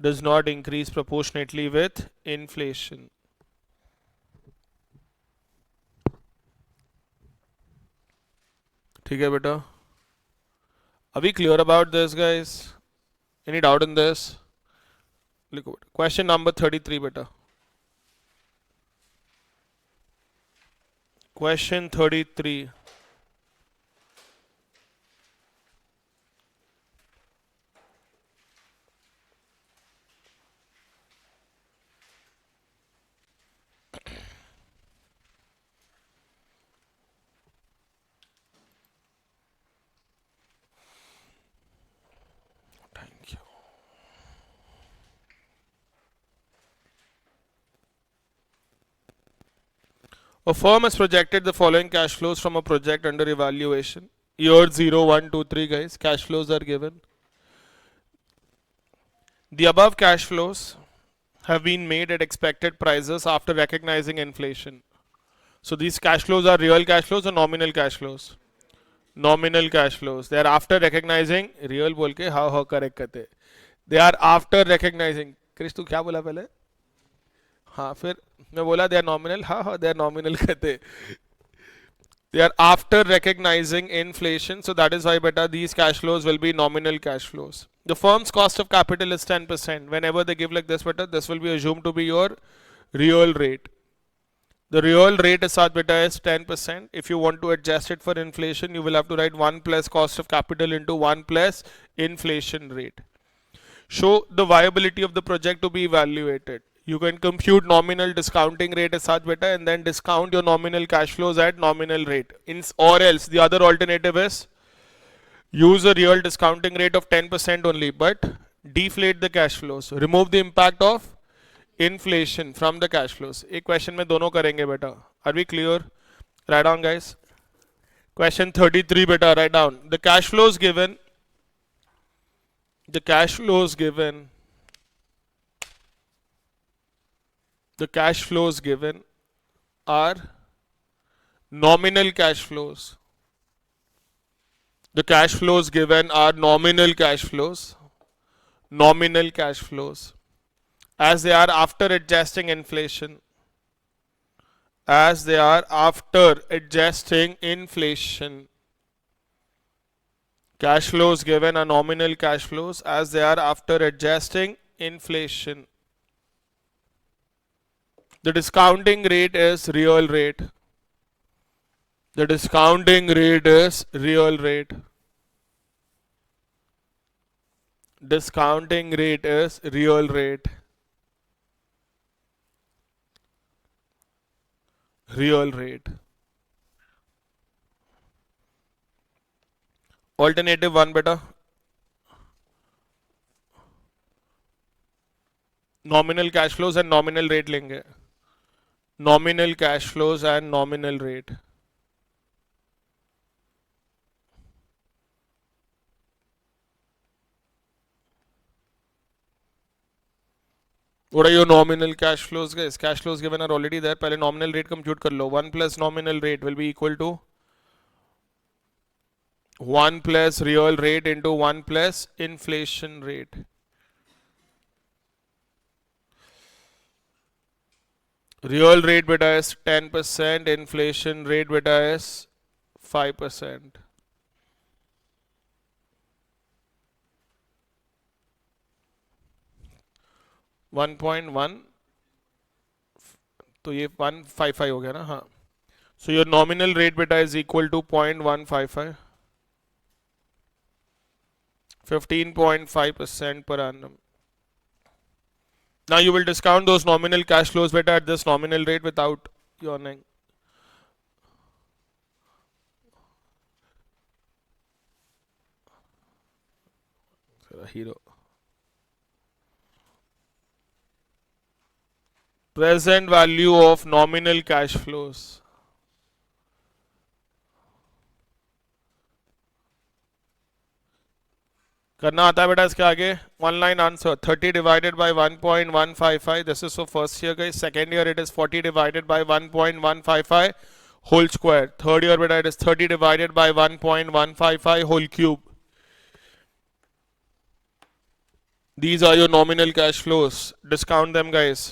Does not increase proportionately with inflation. ठीक है बेटा? Are we clear about this, guys? Any doubt in this? Look, question number 33 beta. Question 33. A firm has projected the following cash flows from a project under evaluation. Year 0, 1, 2, 3, guys. Cash flows are given. The above cash flows have been made at expected prices after recognizing inflation. So these cash flows are real cash flows or nominal cash flows? Nominal cash flows. They are after recognizing real बोल के हाँ correct करते. They are after recognizing. Krrish तू क्या बोला पहले? हाँ फिर मैं बोला they are nominal. हाँ they are nominal कहते. They are after recognizing inflation, so that is why beta these cash flows will be nominal cash flows. The firm's cost of capital is 10%. Whenever they give like this beta, this will be assumed to be your real rate. The real rate is such beta is 10%. If you want to adjust it for inflation, you will have to write 1 plus cost of capital into 1 plus inflation rate. Show the viability of the project to be evaluated. You can compute nominal discounting rate as such beta and then discount your nominal cash flows at nominal rate. Or else the other alternative is use a real discounting rate of 10% only but deflate the cash flows. Remove the impact of inflation from the cash flows. एक question में दोनों करेंगे बेटा. Are we clear? Write down guys. Question 33 beta, write down. The cash flows given are nominal cash flows. The cash flows given are nominal cash flows. Nominal cash flows. As they are after adjusting inflation. As they are after adjusting inflation. Cash flows given are nominal cash flows as they are after adjusting inflation. The discounting rate is real rate. The discounting rate is real rate. Discounting rate is real rate. Real rate. Alternative 1 beta. Nominal cash flows and nominal rate लेंगे. Nominal cash flows and nominal rate. What are your nominal cash flows guys? Cash flows given are already there. पहले nominal rate compute कर लो. 1 plus nominal rate will be equal to 1 plus real rate into 1 plus inflation rate. Real rate beta is 10%, inflation rate beta is 5%. One point one तो ये 155 हो गया ना हाँ so your nominal rate बेटा is equal to 0.155 15.5% per annum. Now you will discount those nominal cash flows beta at this nominal rate without yawning. Hero. Present value of nominal cash flows. करना आता है बेटा इसके आगे one line answer 30 divided by 1.155 this is for first year guys second year it is 40 divided by 1.155 whole square third year beta it is 30 divided by 1.155 whole cube. These are your nominal cash flows. Discount them guys.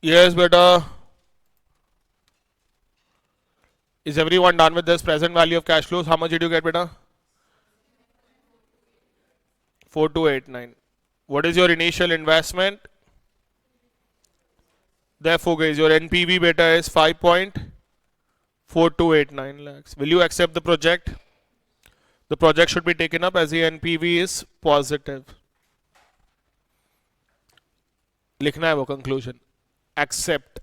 Yes, beta. Is everyone done with this present value of cash flows? How much did you get, beta? 4289. What is your initial investment? Therefore, guys, your NPV beta is 5.4289 lakhs. Will you accept the project? The project should be taken up as the NPV is positive. लिखना है वो conclusion. Accept.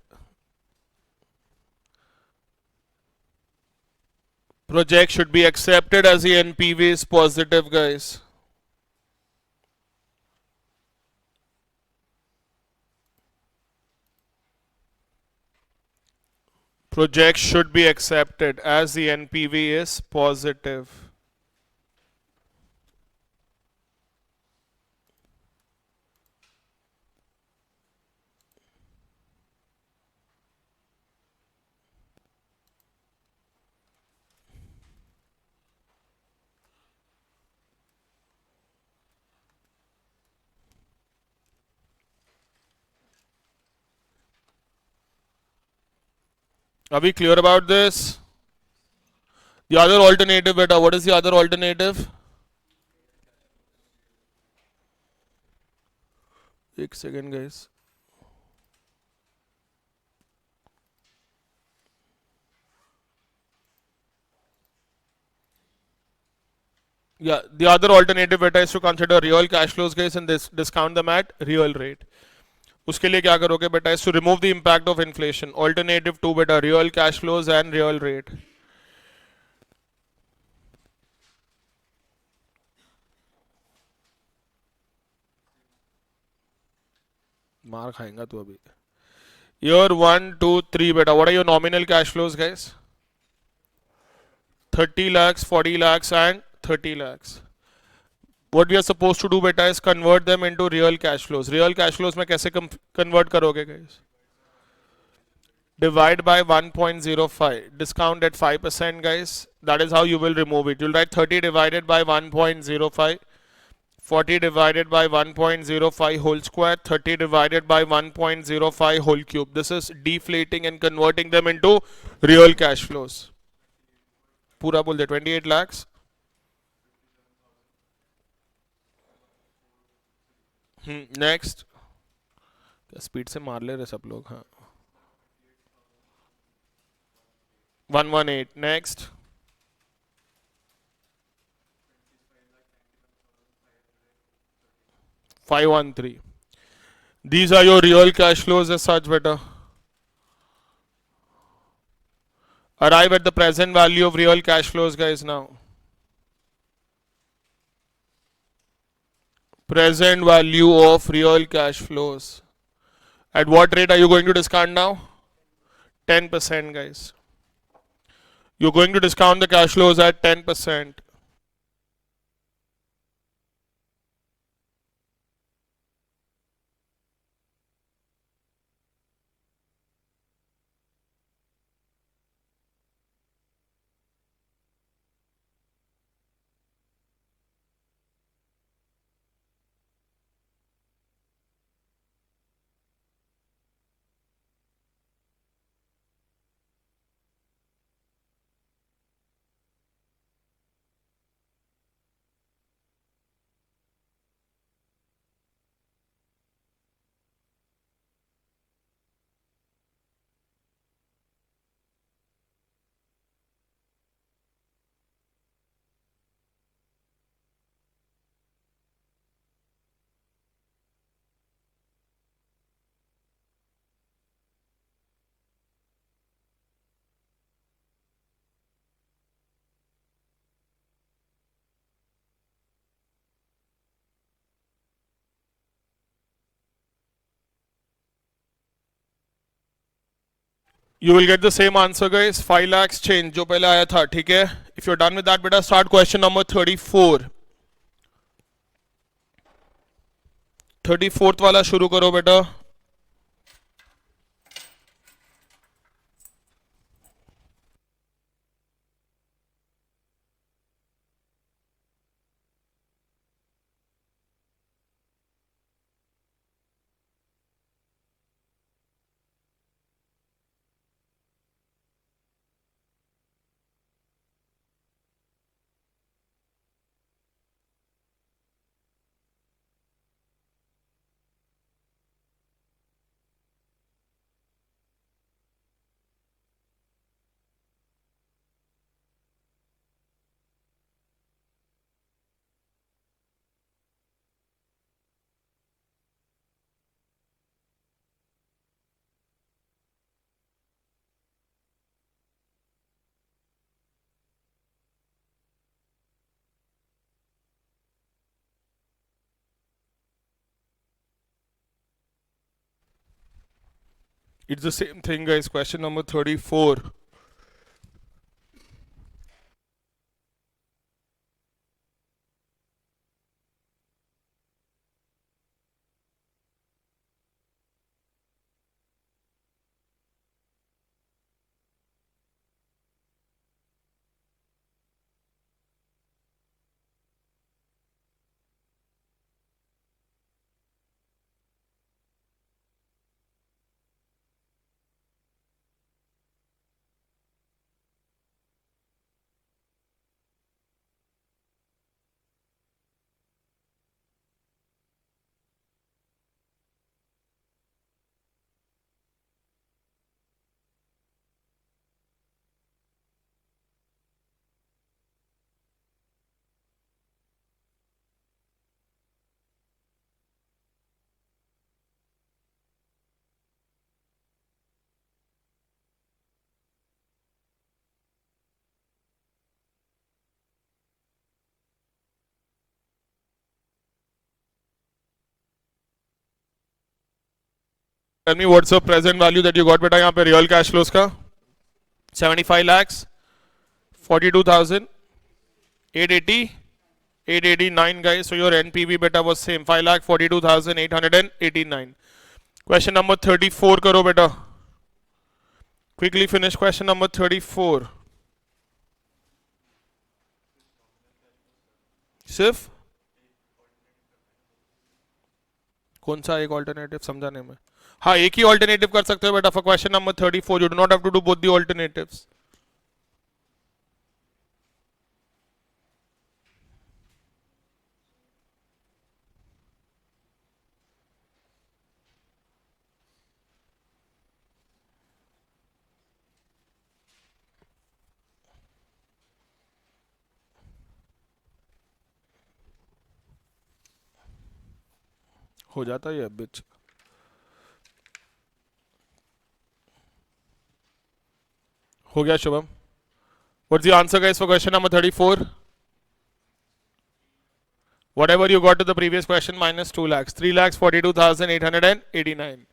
Project should be accepted as the NPV is positive, guys. Project should be accepted as the NPV is positive. Are we clear about this? The other alternative, beta, what is the other alternative? एक second, guys. Yeah, the other alternative beta is to consider real cash flows, guys, and discount them at real rate. उसके लिए क्या करोगे बेटा? Is to remove the impact of inflation. Alternative 2 बेटा, real cash flows and real rate. मार खाएगा तू अभी. Year 1, 2, 3 बेटा. What are your nominal cash flows, guys? 30 lakhs, 40 lakhs and 30 lakhs. What we are supposed to do beta is convert them into real cash flows. Real cash flows में कैसे convert करोगे, guys? Divide by 1.05. Discount at 5%, guys. That is how you will remove it. You'll write 30 divided by 1.05. 40 divided by 1.05 whole square, 30 divided by 1.05 whole cube. This is deflating and converting them into real cash flows. पूरा बोल दे 28 lakhs. Next. Speed से मार ले रहे सब लोग. हाँ. 118. Next. 513. These are your real cash flows as such, beta. Arrive at the present value of real cash flows, guys, now. Present value of real cash flows. At what rate are you going to discount now? 10%, guys. You're going to discount the cash flows at 10%. You will get the same answer, guys. 5 lakhs change जो पहले आया था, ठीक है? If you're done with that, beta, start question number 34. 34th वाला शुरू करो बेटा. It's the same thing, guys. Question number 34. Tell me what's the present value that you got बेटा यहाँ पे real cash flows का 75 lakhs 42,000 880 889 guys. So your NPV beta was same 5,42,889. Question number 34 करो बेटा. Quickly finish question number 34. सिर्फ कौन सा एक ऑल्टरनेटिव समझाने में. हाँ एक ही ऑल्टरनेटिव कर सकते हो बेटा for question number 34. You do not have to do both the alternatives. हो जाता है ये बिच. हो गया Shubham. What's the answer guys for question number 34? Whatever you got to the previous question minus 2 lakhs. 3,42,889.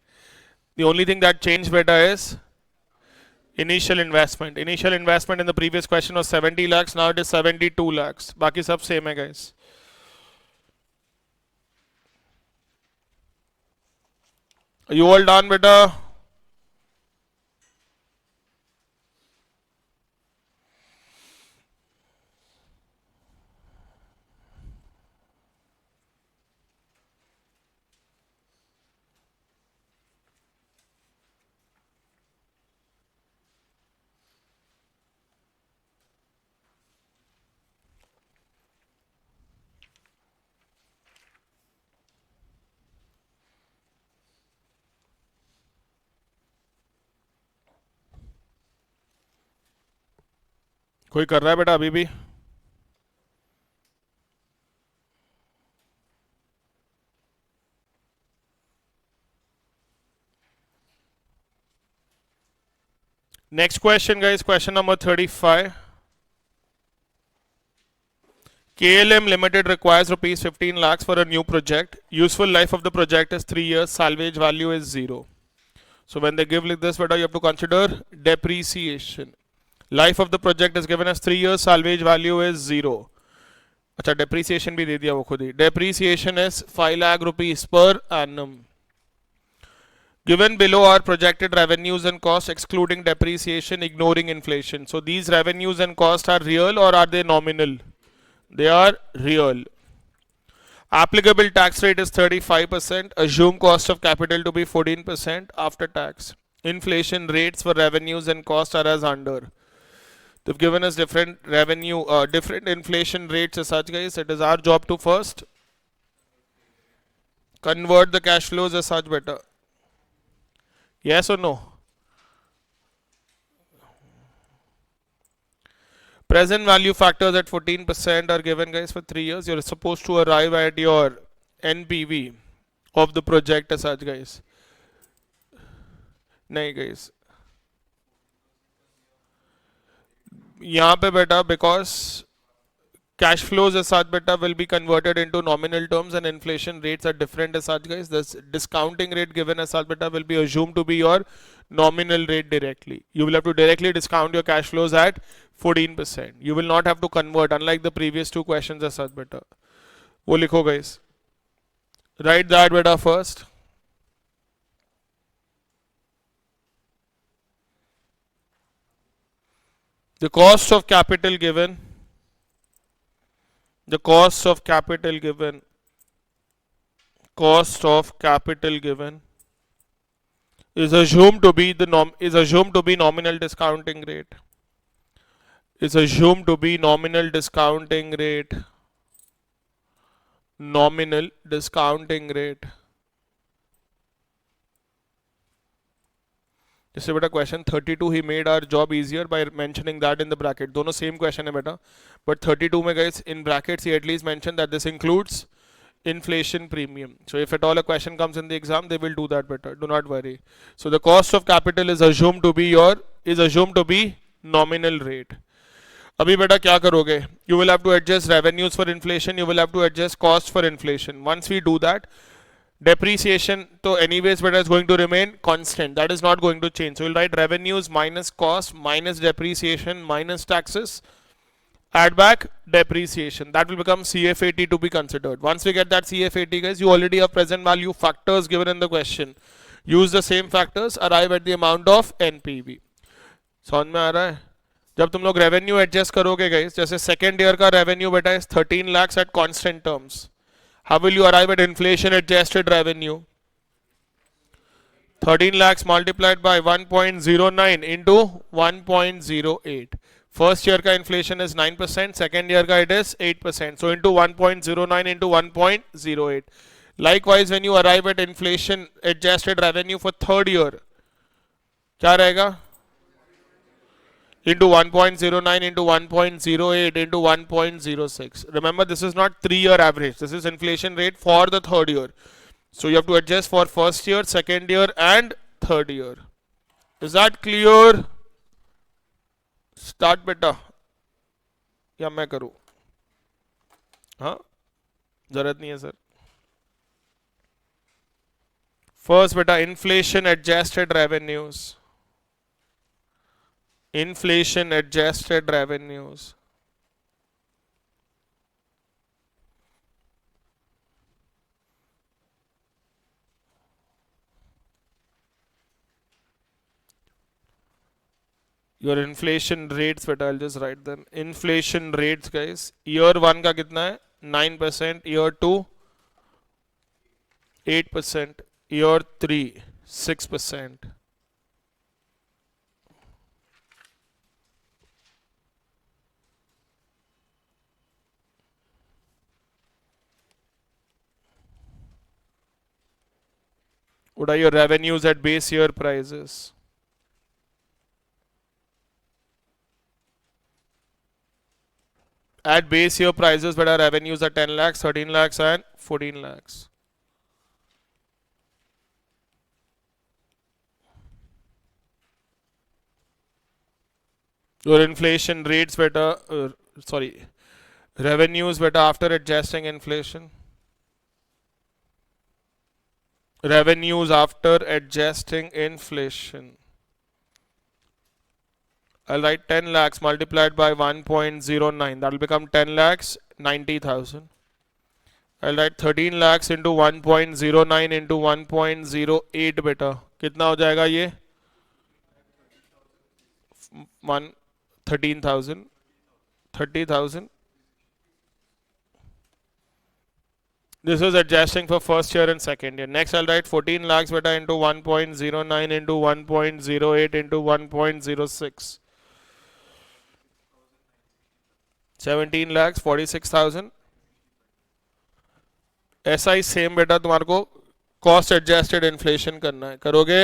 The only thing that changed beta is initial investment. Initial investment in the previous question was 70 lakhs. Now it is 72 lakhs. बाकी सब same है guys. Are you all done beta? कोई कर रहा है बेटा अभी भी. Next question guys, question number 35. KLM Limited requires rupees 15 lakhs for a new project. Useful life of the project is 3 years. Salvage value is 0. So when they give like this, you have to consider depreciation. Life of the project is given as 3 years. Salvage value is 0. अच्छा depreciation भी दे दिया वो खुद ही. Depreciation is 5 lakh rupees per annum. Given below are projected revenues and costs excluding depreciation, ignoring inflation. So these revenues and costs are real or are they nominal? They are real. Applicable tax rate is 35%. Assume cost of capital to be 14% after tax. Inflation rates for revenues and costs are as under. They've given us different revenue, different inflation rates as such guys. It is our job to first convert the cash flows as such better. Yes or no? Present value factors at 14% are given guys for 3 years. You're supposed to arrive at your NPV of the project as such guys. नहीं guys. यहाँ पे बेटा because cash flows as such beta will be converted into nominal terms and inflation rates are different as such guys. This discounting rate given as such beta will be assumed to be your nominal rate directly. You will have to directly discount your cash flows at 14%. You will not have to convert unlike the previous two questions as such beta. वो लिखो guys. Write that beta first. The cost of capital given. The cost of capital given. Cost of capital given is assumed to be nominal discounting rate. Is assumed to be nominal discounting rate. Nominal discounting rate. जैसे बेटा question 32 ही made our job easier by mentioning that in the bracket. दोनों same question है बेटा, but 32 में guys in brackets ही at least mention that this includes inflation premium. So if at all a question comes in the exam, they will do that better. Do not worry. So the cost of capital is assumed to be nominal rate. अभी बेटा क्या करोगे? You will have to adjust revenues for inflation. You will have to adjust cost for inflation. Once we do that, depreciation so anyways beta is going to remain constant. That is not going to change. So we'll write revenues minus cost minus depreciation minus taxes. Add back depreciation. That will become CF80 to be considered. Once we get that CF80 guys, you already have present value factors given in the question. Use the same factors, arrive at the amount of NPV. समझ में आ रहा है? जब तुम लोग revenue adjust करोगे guys, जैसे second year का रेवेन्यू बेटा है 13 lakhs at constant terms. How will you arrive at inflation adjusted revenue? 13 lakhs multiplied by 1.09 into 1.08. First year ka inflation is 9%, second year ka it is 8%. So into 1.09 into 1.08. Likewise, when you arrive at inflation adjusted revenue for third year, क्या रहेगा? Into 1.09 into 1.08 into 1.06. Remember, this is not 3-year average. This is inflation rate for the third year. So you have to adjust for first year, second year, and third year. Is that clear? Start बेटा या मैं करूं? हाँ जरूरत नहीं है sir. First बेटा inflation adjusted revenues. Inflation adjusted revenues. Your inflation rates बेटा I'll just write them. Inflation rates guys. Year 1 का कितना है? 9%. Year 2 8%. Year 3 6%. What are your revenues at base year prices? At base year prices, but our revenues are 10 lakhs, 13 lakhs, and 14 lakhs. Your inflation rates better, revenues better after adjusting inflation. Revenues after adjusting inflation. I'll write 10 lakhs multiplied by 1.09. That will become 10 lakhs 90,000. I'll write 13 lakhs into 1.09 into 1.08 बेटा. कितना हो जाएगा ये? 13,000. 30,000. This is adjusting for first year and second year. Next I'll write 14 lakhs beta into 1.09 into 1.08 into 1.06. 17 lakhs 46,000. ऐसा ही same बेटा तुम्हारे को cost adjusted inflation करना है. करोगे?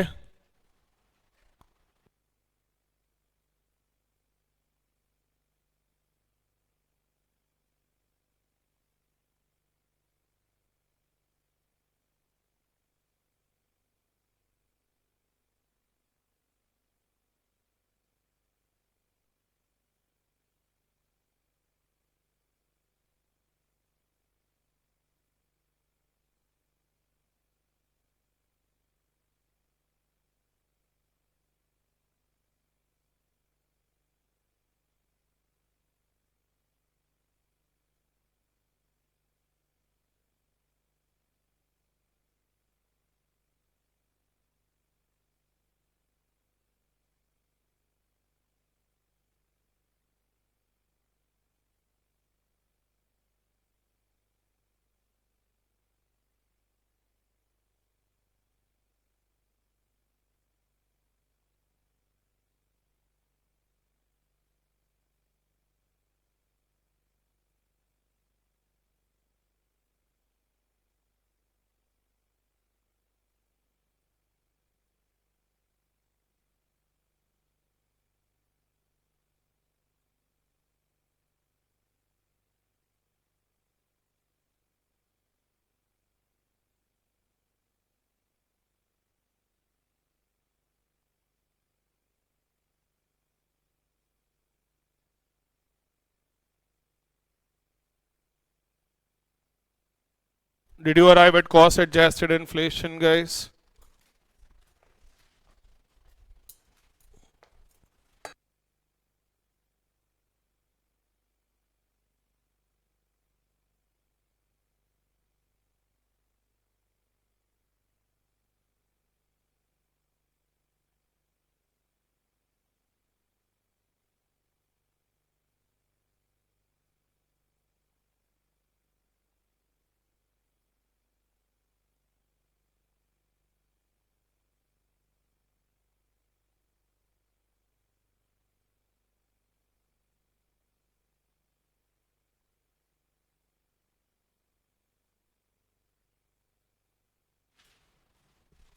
Did you arrive at cost adjusted inflation, guys?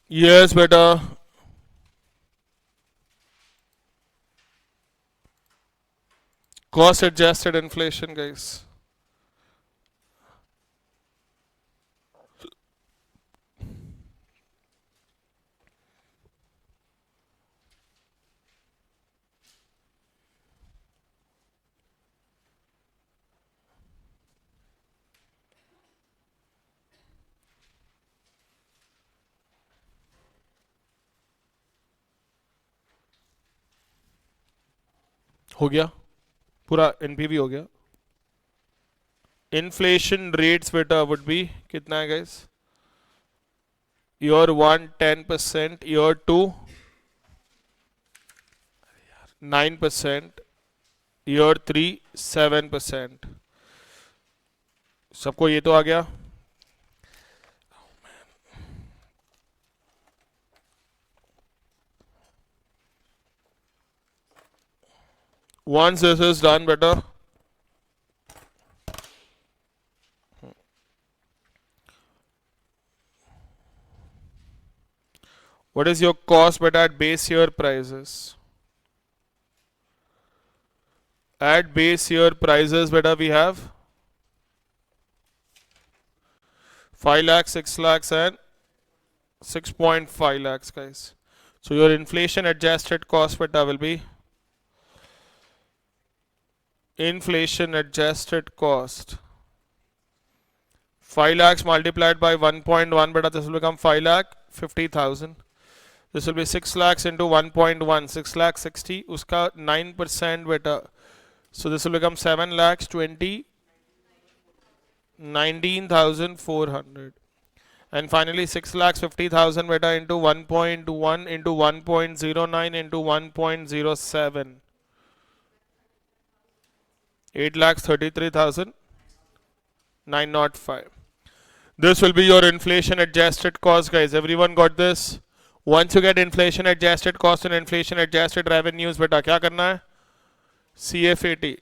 Yes, beta. Cost adjusted inflation, guys. हो गया पूरा एनपीवी हो गया. Inflation rates beta would be कितना है guys? Year 1 10%, year 2 9%, year 3 7%. सबको ये तो आ गया. Once this is done beta, what is your cost beta at base year prices? At base year prices beta we have 5 lakhs, 6 lakhs and 6.5 lakhs guys. So your inflation adjusted cost beta will be inflation adjusted cost 5 lakhs multiplied by 1.1 beta, this will become 5 lakh 50,000. This will be 6 lakhs into 1.1, 6 lakh 60, uska 9% beta. So this will become 7 lakhs 20, 19,400. And finally 6 lakhs 50,000 beta into 1.1 into 1.09 into 1.07. 8 lakhs 33,905. This will be your inflation adjusted cost guys. Everyone got this? Once you get inflation adjusted cost and inflation adjusted revenues beta क्या करना है? CFAT.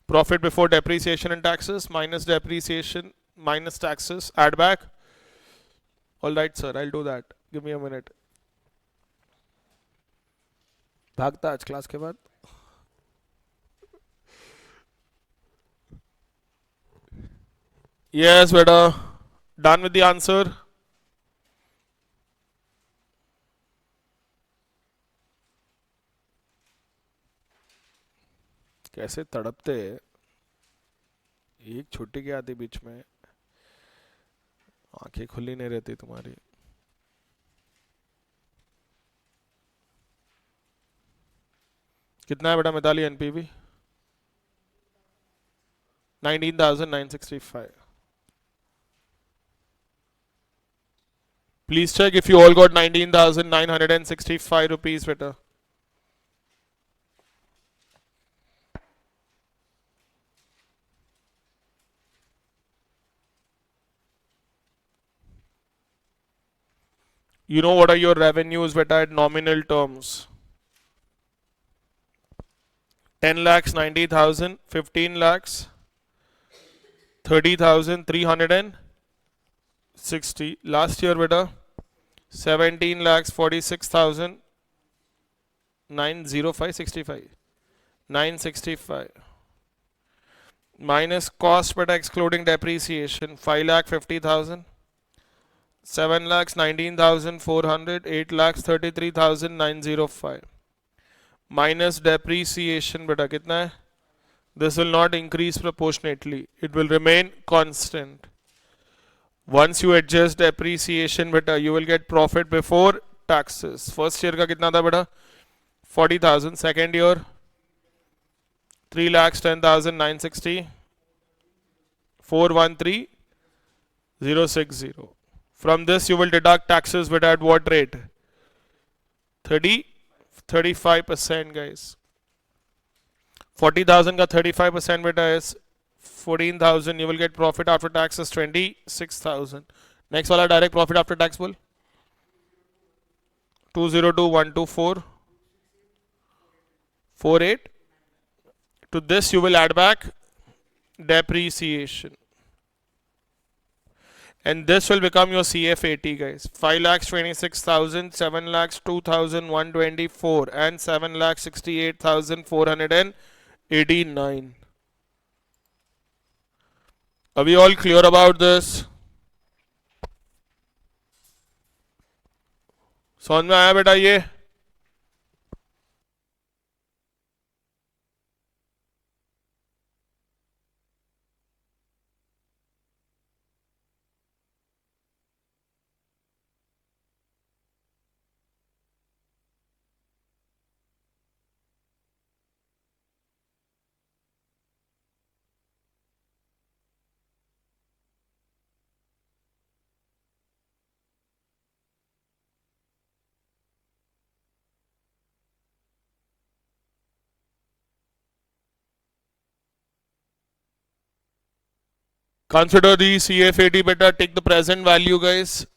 Profit before depreciation and taxes minus depreciation minus taxes add back. Alright sir, I'll do that. Give me a minute. भागता आज class के बाद. Yes beta. Done with the answer. कैसे तड़पते एक छुट्टी के आती बीच में आंखें खुली नहीं रहती तुम्हारी. कितना है बेटा Mitali NPV? 19,965. Please check if you all got 19,965 rupees beta. You know what are your revenues beta at nominal terms? 10 lakhs 90,000, 15 lakhs 30,360. Last year beta 17 lakhs 46,000 90565 965 minus cost beta excluding depreciation 5 lakh 50,000 7 lakhs 19,400 8 lakhs 33,905 minus depreciation beta कितना है This will not increase proportionately. It will remain constant. Once you adjust depreciation beta, you will get profit before taxes. First year का कितना था बेटा? 40,000. Second year 3,10,960. 413,060. From this you will deduct taxes beta at what rate? 35%, guys. 40,000 का 35% beta is 14,000. You will get profit after tax is 26,000. Next वाला direct profit after tax बोल. 202,124,48. To this you will add back depreciation. And this will become your CF80, guys. 5,26,000, 7,02,124 and 7,68,489. Are we all clear about this? समझ में आया बेटा ये? Consider the CF80 beta, take the present value, guys.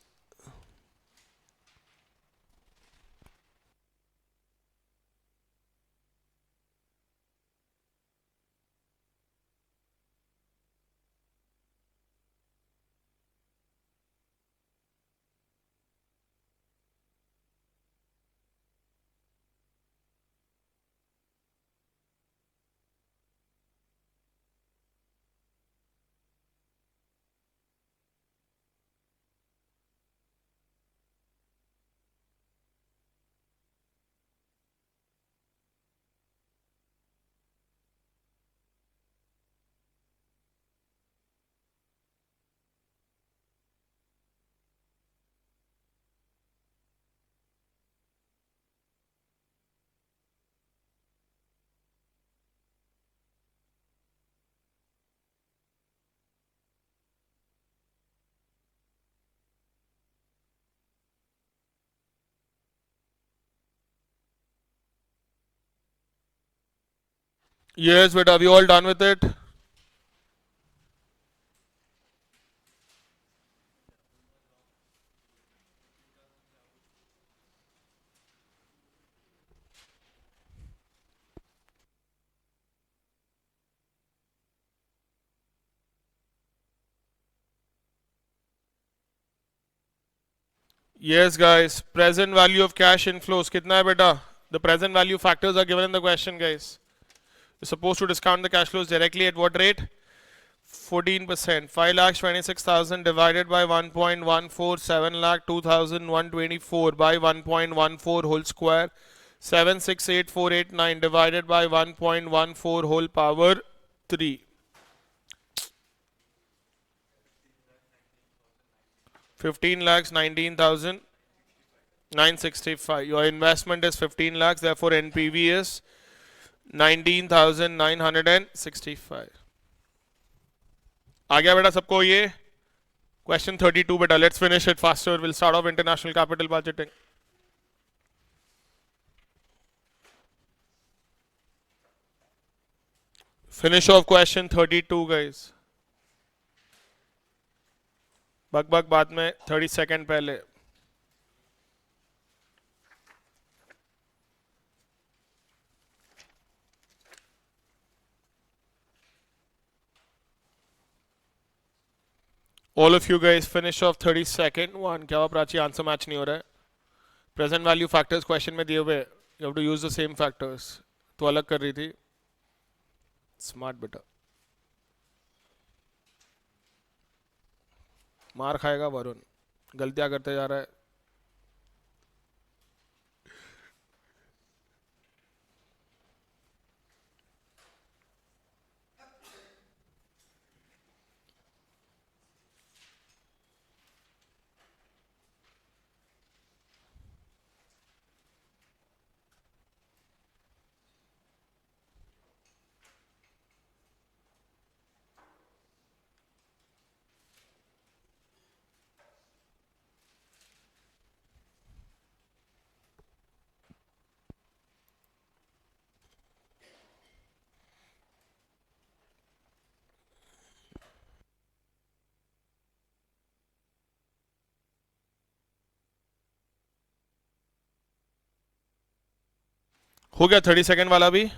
Yes, but are we all done with it? Yes, guys. Present value of cash inflows. कितना है बेटा? The present value factors are given in the question, guys. You're supposed to discount the cash flows directly at what rate? 14%. 5,26,000 divided by 1.14, 7,02,124 by 1.14 whole square. 768,489 divided by 1.14 whole power 3. 15 lakhs 19,965. Your investment is 15 lakhs, therefore NPV is 19,965. आ गया बेटा सबको ये? Question 32 बेटा. Let's finish it faster. We'll start off international capital budgeting. Finish off question 32, guys. बक बक बाद में 30 second पहले. All of you guys finish off 32nd one. क्या हुआ प्राची? आंसर मैच नहीं हो रहा है. प्रेजेंट वैल्यू फैक्टर्स क्वेश्चन में दिए हुए. You have to use the same factors. तो अलग कर रही थी. स्मार्ट बेटा. मार खाएगा वरुण. गलतियां करते जा रहा है. हो गया 30 सेकेंड वाला भी.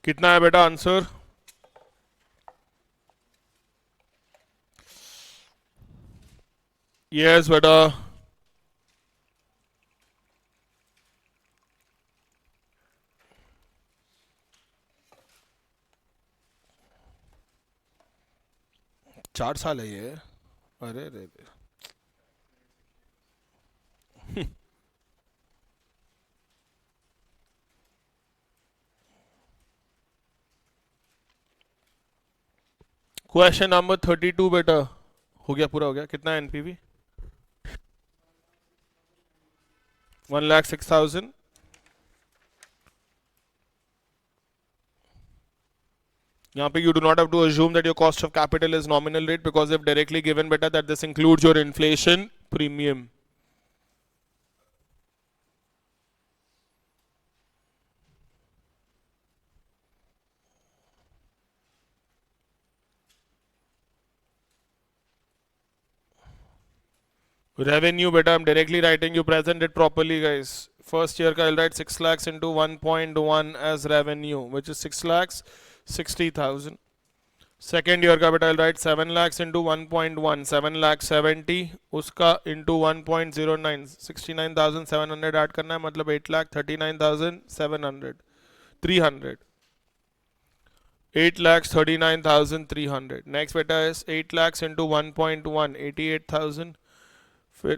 कितना है बेटा आंसर? यस बेटा. चार साल है ये. अरे रे रे. क्वेश्चन नंबर 32 बेटा. हो गया, पूरा हो गया. कितना है एनपीवी? 1,06,000. यहाँ पे you do not have to assume that your cost of capital is nominal rate because they've directly given better that this includes your inflation premium. Revenue beta, I'm directly writing, you present it properly guys. First year ka I'll write 6 lakhs into 1.1 as revenue, which is 6 lakhs 60,000. Second year का बेटा I'll write 7 lakhs into 1.1, 7 lakh 70 उसका into 1.09, 69,700 add करना है, मतलब 8 lakh 39,700, 300, 8 lakhs 39,300. Next बेटा is 8 lakhs into 1.1, 88,000, फिर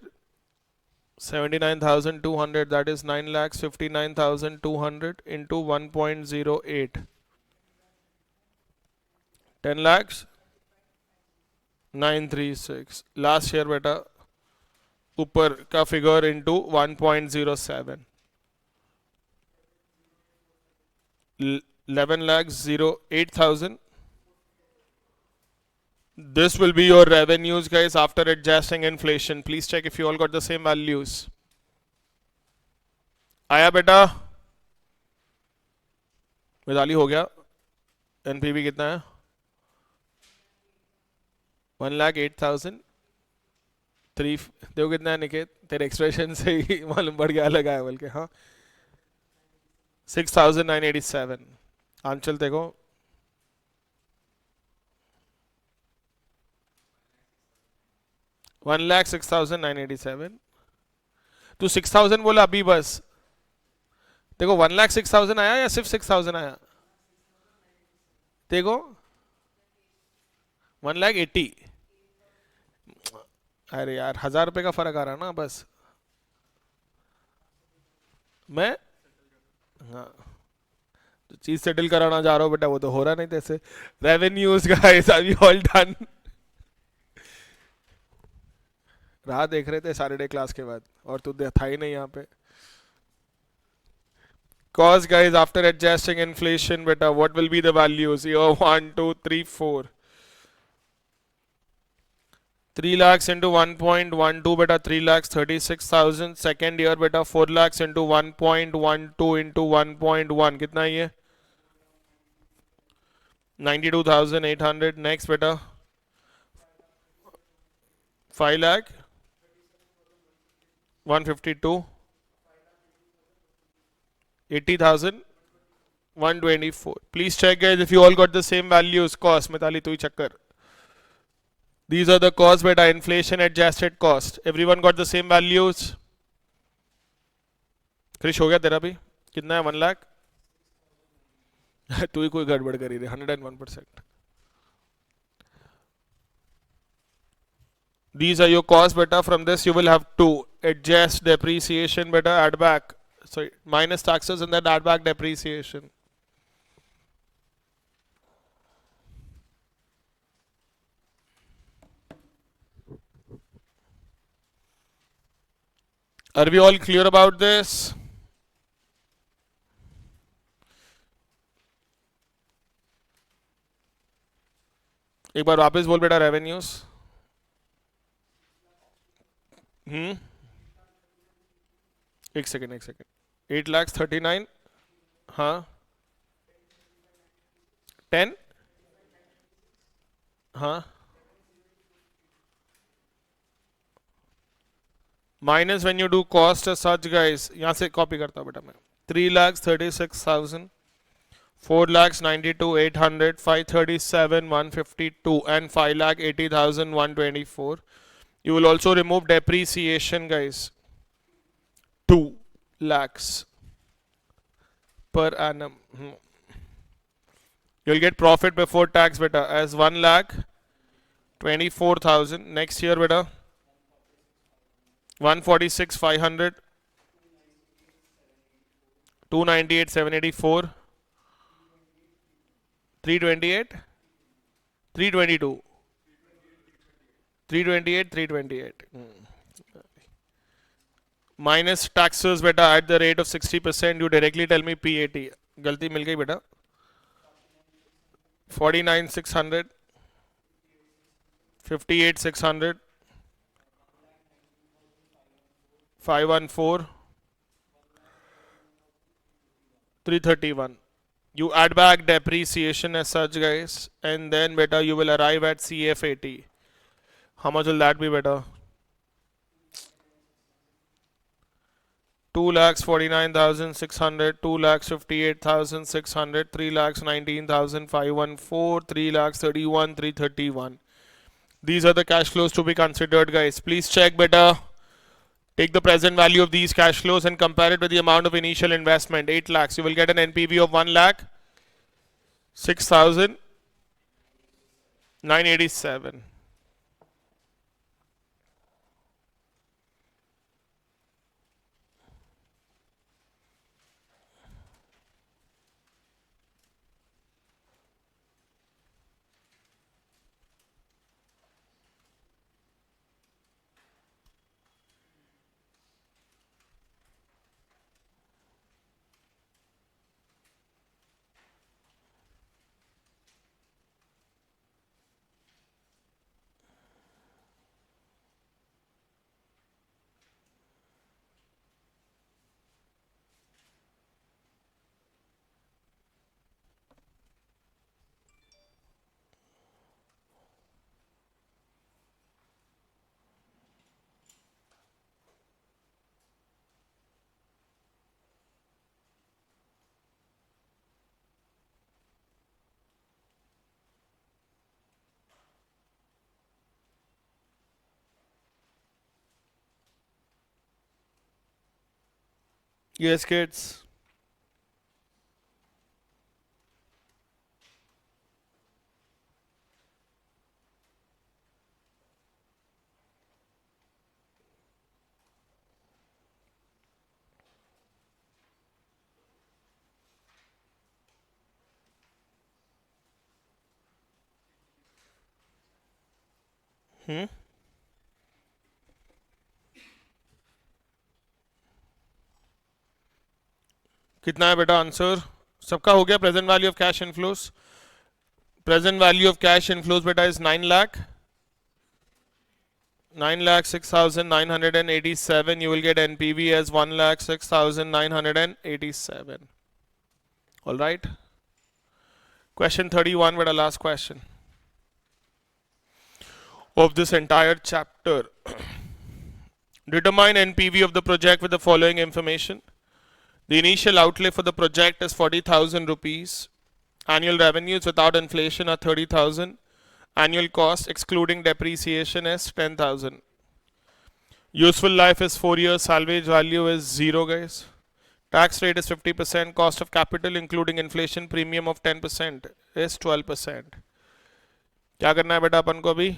79,200, that is 9 lakhs 59,200 into 1.08, 10 lakhs 936. Last year बेटा ऊपर का figure into 1.07, 11 lakhs 08,000. This will be your revenues guys after adjusting inflation. Please check if you all got the same values. आया बेटा? मिताली हो गया. NPV कितना है? 1,08,000. 3 देखो कितना है निकेत, तेरे एक्सप्रेशन से ही मालूम पड़ गया अलग आया बोल के. हाँ 6,987. आंचल देखो 1,06,987. तू 6,000 बोला अभी बस. देखो 1,06,000 आया या सिर्फ 6,000 आया? देखो 1,80,000. अरे यार 1,000 रुपए का फर्क आ रहा ना बस. मैं हाँ तो चीज सेटल कराना जा रहा हूँ बेटा, वो तो हो रहा नहीं जैसे. Revenues guys are we all done? राह देख रहे थे सैटरडे क्लास के बाद और तू था ही नहीं यहाँ पे. Cost guys after adjusting inflation beta, what will be the values? Year 1, 2, 3, 4. 3 lakhs into 1.12 beta 3 lakhs 36,000. Second year beta 4 lakhs into 1.12 into 1.1 कितना ये? 92,800. Next beta 5 lakh 152. 80,000 124. Please check guys if you all got the same values. Cost Mitali tu hi chakkar. These are the costs beta, inflation adjusted cost. Everyone got the same values? Krrish हो गया तेरा भी? कितना है 1 लाख? तू ही कोई गड़बड़ करी रे. 101%. These are your costs beta. From this you will have to adjust depreciation beta, add back. So minus taxes and then add back depreciation. Are we all clear about this? एक बार वापस बोल बेटा रेवेन्यूज. एक second. 8,39,000. हाँ 10. हाँ minus when you do cost such guys, यहाँ से copy करता हूँ बेटा मैं. 3,36,000, 4,92,800, 537,152 and 5,80,124. You will also remove depreciation guys. 2 lakhs per annum. You'll get profit before tax beta as 1,24,000. Next year beta 146,500, 298,784, 328, 322, 328, 328. Minus taxes beta at the rate of 60%. You directly tell me PAT. गलती मिल गई बेटा. 49,600, 58,600, 514, 331. You add back depreciation as such guys and then beta you will arrive at CFAT. How much will that be beta? 2,49,600, 2,58,600, 3,19,514, 3,31,331. These are the cash flows to be considered guys. Please check beta. Take the present value of these cash flows and compare it with the amount of initial investment. 8 lakhs. You will get an NPV of 1 lakh 6,987. Yes, kids. Hmm? कितना है बेटा answer? सबका हो गया? Present value of cash inflows, present value of cash inflows बेटा is 9 lakh, 9,06,987. You will get NPV as 1,06,987. All right. Question 31, but a last question of this entire chapter. Determine NPV of the project with the following information. The initial outlay for the project is 40,000 rupees. Annual revenues without inflation are 30,000. Annual cost excluding depreciation is 10,000. Useful life is 4 years. Salvage value is 0, guys. Tax rate is 50%. Cost of capital including inflation premium of 10% is 12%. क्या करना है बेटा अपन को अभी?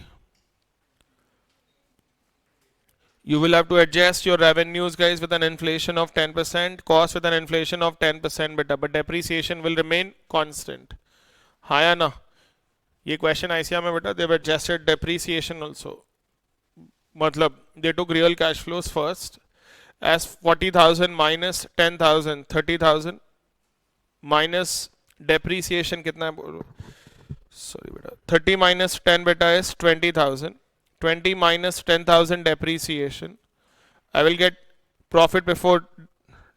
You will have to adjust your revenues, guys, with an inflation of 10%, cost with an inflation of 10%, beta, but depreciation will remain constant. हाँ या ना? ये question ICA में बेटा, they've adjusted depreciation also. मतलब they took real cash flows first as 40,000 minus 10,000, 30,000 minus depreciation कितना है? Sorry beta, 30 minus 10 beta is 20,000. 20 minus 10,000 depreciation. I will get profit before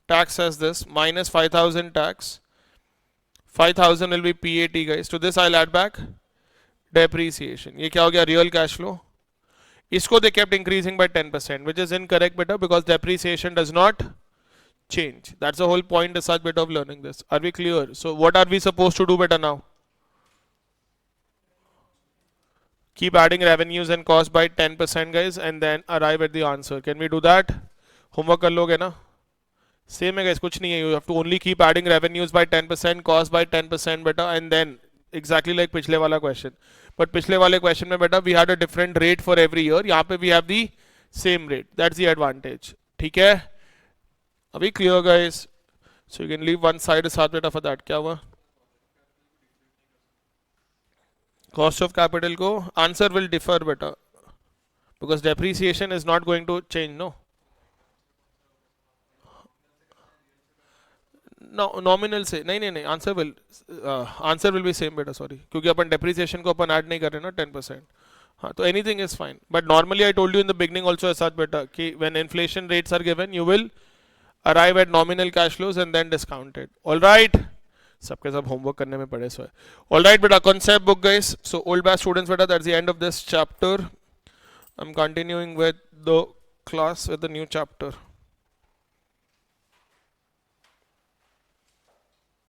tax as this minus 5,000 tax. 5,000 will be PAT, guys. To this I'll add back depreciation. ये क्या हो गया? Real cash flow. इसको they kept increasing by 10%, which is incorrect beta because depreciation does not change. That's the whole point of such bit of learning this. Are we clear? So what are we supposed to do beta now? Keep adding revenues and cost by 10%, guys, and then arrive at the answer. Can we do that? Homework कर लोगे ना? Same है guys, कुछ नहीं है. You have to only keep adding revenues by 10%, cost by 10% beta, and then exactly like पिछले वाला question. But पिछले वाले question में बेटा we had a different rate for every year. यहाँ पे we have the same rate. That's the advantage. ठीक है? अभी clear guys? So you can leave one side साथ बेटा for that. क्या हुआ? Cost of capital को answer will differ beta because depreciation is not going to change, no? No, nominal से नहीं answer will be same beta, sorry, क्योंकि अपन depreciation को अपन add नहीं कर रहे ना 10%. हाँ, तो anything is fine. But normally I told you in the beginning also as such beta कि when inflation rates are given you will arrive at nominal cash flows and then discount it. All right. सबके सब homework करने में पड़े सो है. All right beta, concept book guys. So old batch students beta, that's the end of this chapter. I'm continuing with the class with the new chapter.